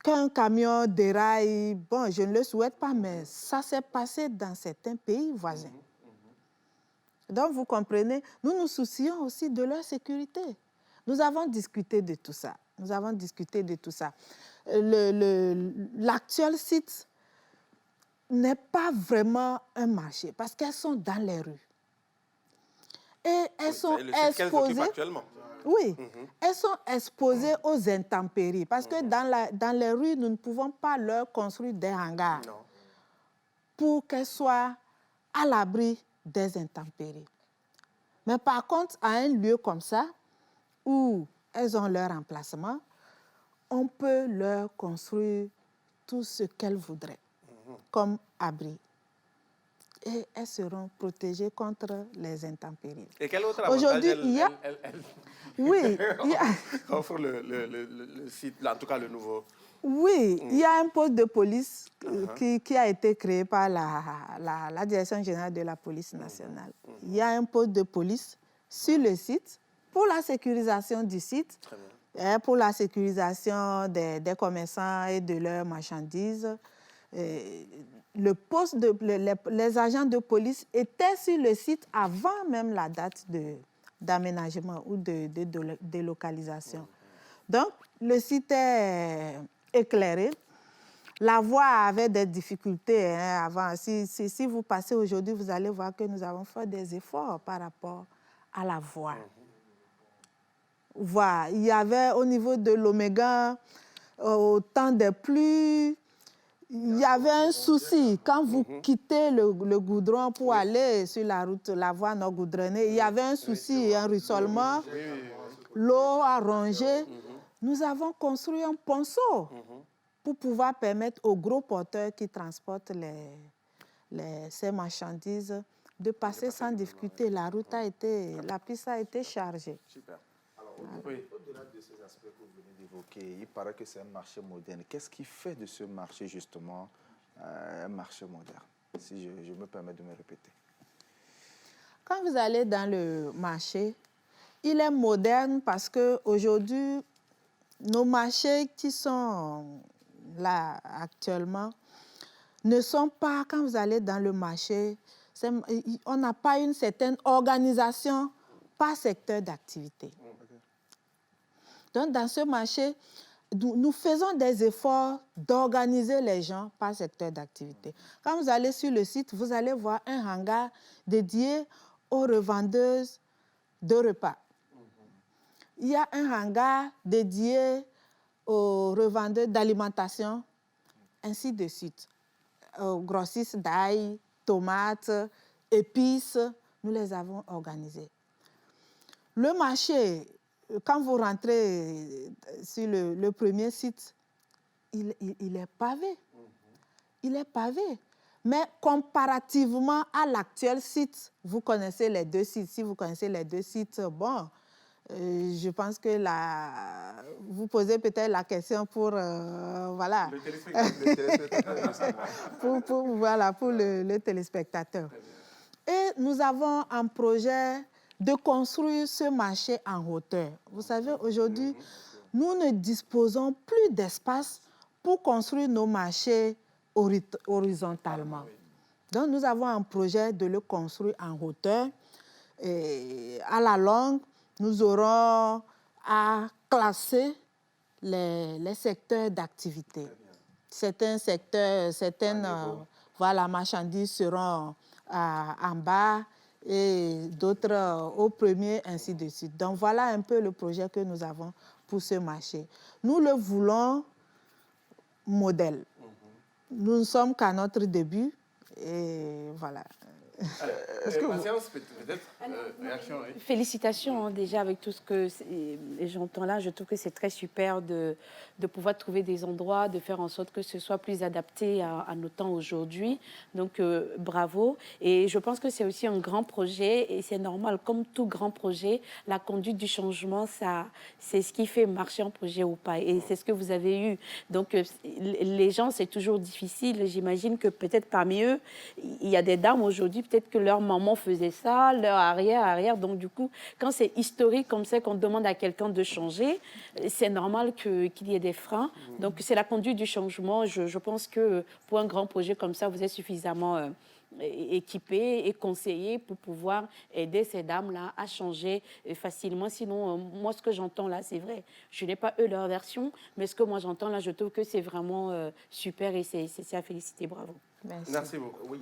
qu'un camion déraille. Bon, je ne le souhaite pas, mais ça s'est passé dans certains pays voisins. Donc, vous comprenez, nous nous soucions aussi de leur sécurité. Nous avons discuté de tout ça. L'actuel site n'est pas vraiment un marché parce qu'elles sont dans les rues. Et elles sont exposées... actuellement. Oui, elles sont exposées aux intempéries parce que dans les rues, nous ne pouvons pas leur construire des hangars pour qu'elles soient à l'abri des intempéries. Mais par contre, à un lieu comme ça, où elles ont leur emplacement, on peut leur construire tout ce qu'elles voudraient comme abri. Et elles seront protégées contre les intempéries.
Et quel autre avantage
oui,
offre le site, en tout cas le nouveau?
Oui, il y a un poste de police qui a été créé par la Direction générale de la police nationale. Il y a un poste de police sur le site pour la sécurisation du site, pour la sécurisation des commerçants et de leurs marchandises. Les agents de police étaient sur le site avant même la date d'aménagement ou de délocalisation. Donc, le site est éclairé. La voie avait des difficultés avant. Si vous passez aujourd'hui, vous allez voir que nous avons fait des efforts par rapport à la voie. Voilà. Il y avait au niveau de l'Oméga, au temps des pluies, il y avait un souci. Quand vous quittez le goudron pour aller sur la route, la voie non goudronnée, il y avait un souci, un ruissellement. L'eau a rongé. Nous avons construit un ponceau pour pouvoir permettre aux gros porteurs qui transportent ces marchandises de passer sans difficulté. La piste a été chargée.
Super. Alors, au-delà de ces aspects que vous venez d'évoquer, il paraît que c'est un marché moderne. Qu'est-ce qui fait de ce marché, justement, un marché moderne, si je me permets de me répéter?
Quand vous allez dans le marché, il est moderne parce qu'aujourd'hui, nos marchés qui sont là actuellement ne sont pas, quand vous allez dans le marché, on n'a pas une certaine organisation par secteur d'activité. Donc, dans ce marché, nous faisons des efforts d'organiser les gens par secteur d'activité. Quand vous allez sur le site, vous allez voir un hangar dédié aux revendeuses de repas. Il y a un hangar dédié aux revendeurs d'alimentation, ainsi de suite. Grossistes d'ail, tomates, épices, nous les avons organisés. Le marché, quand vous rentrez sur le premier site, il est pavé. Il est pavé. Mais comparativement à l'actuel site, vous connaissez les deux sites. Si vous connaissez les deux sites, bon, je pense que vous posez peut-être la question pour voilà.
Le téléspectateur.
pour le téléspectateur. Et nous avons un projet de construire ce marché en hauteur. Vous savez, aujourd'hui, nous ne disposons plus d'espace pour construire nos marchés horizontalement. Donc, nous avons un projet de le construire en hauteur. Et à la longue, nous aurons à classer les secteurs d'activité. Certains secteurs, voilà, marchandises seront en bas et d'autres au premier, ainsi de suite. Donc, voilà un peu le projet que nous avons pour ce marché. Nous le voulons modèle. Nous ne sommes qu'à notre début et voilà.
Patience, peut-être réaction, oui.
Félicitations déjà avec tout ce que j'entends là. Je trouve que c'est très super de pouvoir trouver des endroits, de faire en sorte que ce soit plus adapté à nos temps aujourd'hui. Donc, bravo. Et je pense que c'est aussi un grand projet et c'est normal. Comme tout grand projet, la conduite du changement, c'est ce qui fait marcher un projet ou pas. Et c'est ce que vous avez eu. Donc, les gens, c'est toujours difficile. J'imagine que peut-être parmi eux, il y a des dames aujourd'hui, peut-être que leur maman faisait ça, leur arrière. Donc, du coup, quand c'est historique comme ça, qu'on demande à quelqu'un de changer, c'est normal qu'il y ait des freins. Donc, c'est la conduite du changement. Je pense que pour un grand projet comme ça, vous êtes suffisamment équipés et conseillés pour pouvoir aider ces dames-là à changer facilement. Sinon, moi, ce que j'entends là, c'est vrai. Je n'ai pas eux leur version, mais ce que moi j'entends là, je trouve que c'est vraiment super et c'est à féliciter. Bravo.
Merci beaucoup.
Oui,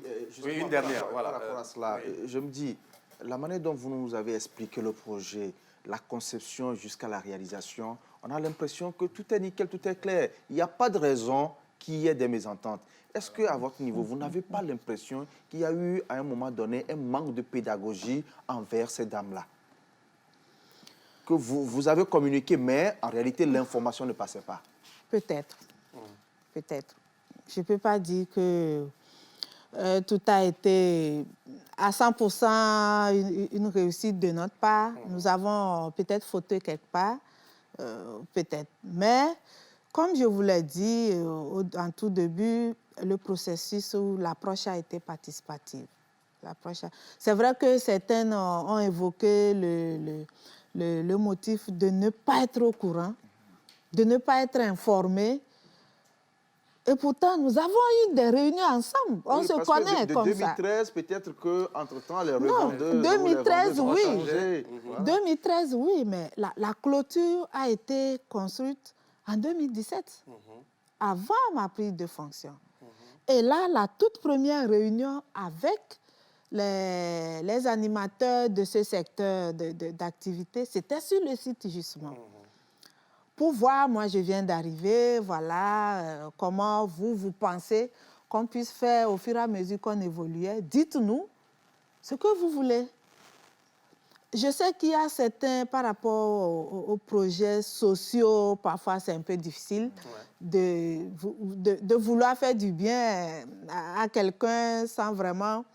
une dernière. Voilà.
Par rapport à cela, je me dis, la manière dont vous nous avez expliqué le projet, la conception jusqu'à la réalisation, on a l'impression que tout est nickel, tout est clair. Il n'y a pas de raison qu'il y ait des mésententes. Est-ce qu'à votre niveau, vous n'avez pas l'impression qu'il y a eu, à un moment donné, un manque de pédagogie envers ces dames-là? Que vous avez communiqué, mais en réalité, l'information ne passait pas.
Peut-être. Peut-être. Je ne peux pas dire que tout a été à 100% une réussite de notre part. Nous avons peut-être fauté quelque part, peut-être. Mais, comme je vous l'ai dit en tout début, le processus ou l'approche a été participative. C'est vrai que certains ont évoqué le motif de ne pas être au courant, de ne pas être informé. Et pourtant, nous avons eu des réunions ensemble. On se connaît comme ça.
De 2013, peut-être qu'entre-temps, les
Non,
revendeuses...
2013,
ont
oui.
changé.
2013, oui, mais la clôture a été construite en 2017, avant ma prise de fonction. Et là, la toute première réunion avec les animateurs de ce secteur d'activité, c'était sur le site justement. Pour voir, moi je viens d'arriver, voilà, comment vous pensez qu'on puisse faire au fur et à mesure qu'on évoluait. Dites-nous ce que vous voulez. Je sais qu'il y a certains, par rapport aux projets sociaux, parfois c'est un peu difficile de vouloir faire du bien à quelqu'un sans vraiment,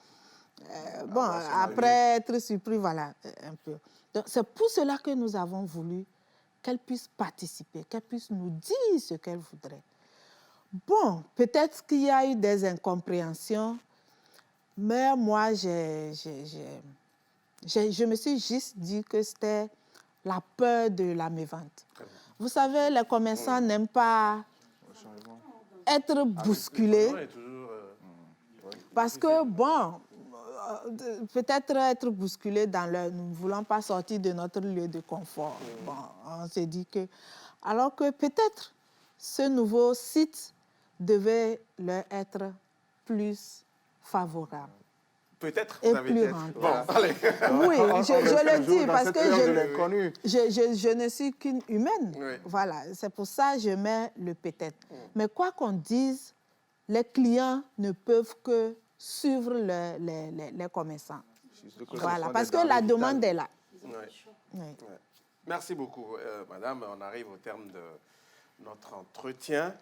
après être surpris, voilà, un peu. Donc c'est pour cela que nous avons voulu qu'elle puisse participer, qu'elle puisse nous dire ce qu'elle voudrait. Bon, peut-être qu'il y a eu des incompréhensions, mais moi, je me suis juste dit que c'était la peur de la mévente. Vous savez, les commerçants n'aiment pas être bousculés. Parce que, bon, peut-être être bousculés dans leur... Nous ne voulons pas sortir de notre lieu de confort. Bon, on s'est dit que... Alors que peut-être ce nouveau site devait leur être plus favorable.
Peut-être,
et
vous avez
plus
dit.
rentable.
Bon, allez.
Oui, je le dis parce que
je
je ne suis qu'une humaine.
Oui.
Voilà, c'est pour ça que je mets le peut-être. Mais quoi qu'on dise, les clients ne peuvent que suivre les commerçants. Voilà, parce que la demande est là.
Oui.
Oui.
Ouais. Merci beaucoup, madame. On arrive au terme de notre entretien.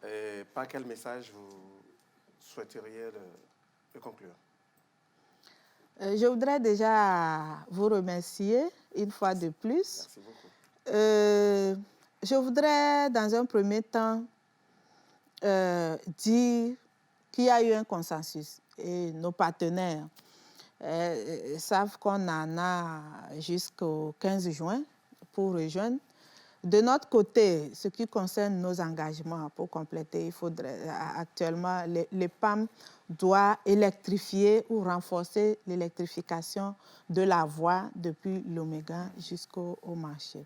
Et par quel message vous souhaiteriez de conclure?
Je voudrais déjà vous remercier une fois de plus.
Merci beaucoup.
Je voudrais, dans un premier temps, dire qu'il y a eu un consensus. Et nos partenaires savent qu'on en a jusqu'au 15 juin pour rejoindre. De notre côté, ce qui concerne nos engagements, pour compléter, il faudrait actuellement, les PAM doivent électrifier ou renforcer l'électrification de la voie depuis l'Oméga jusqu'au marché.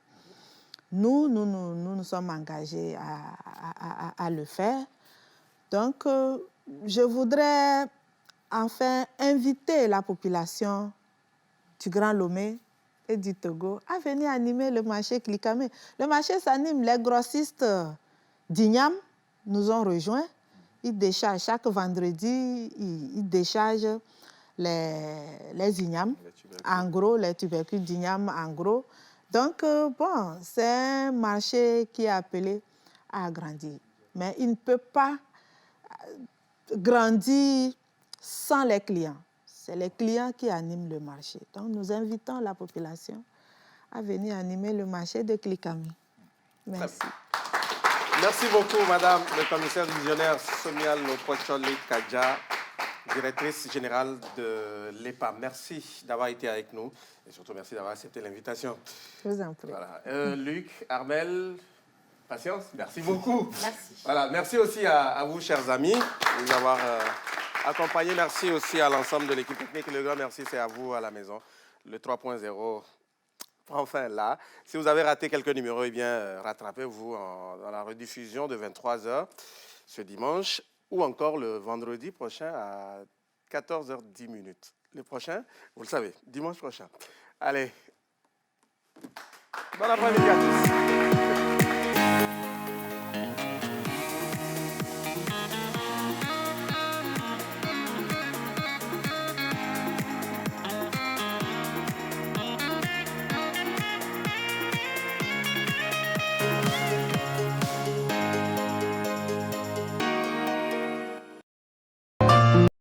Nous sommes engagés à le faire. Donc, je voudrais enfin inviter la population du Grand Lomé et du Togo à venir animer le marché Klikame. Le marché s'anime, les grossistes d'Ignam nous ont rejoints. Ils déchargent chaque vendredi, ils déchargent les Ignam, en gros, les tubercules d'Ignam en gros. Donc, bon, c'est un marché qui est appelé à grandir. Mais il ne peut pas grandir sans les clients. C'est les clients qui animent le marché. Donc, nous invitons la population à venir animer le marché de Klikame. Merci.
Merci beaucoup, madame le commissaire divisionnaire Somial Lopocholi Kadja, directrice générale de l'EPA. Merci d'avoir été avec nous et surtout merci d'avoir accepté l'invitation.
Je vous en prie.
Voilà. Luc, Armel, Patience, merci beaucoup.
Merci.
Voilà, merci aussi à vous, chers amis, de nous avoir accompagnés. Merci aussi à l'ensemble de l'équipe technique. Le grand merci, c'est à vous à la maison. Le 3.0 prend fin là. Si vous avez raté quelques numéros, eh bien, rattrapez-vous dans la rediffusion de 23h ce dimanche ou encore le vendredi prochain à 14h10. Le prochain, vous le savez, dimanche prochain. Allez, bon après-midi à tous.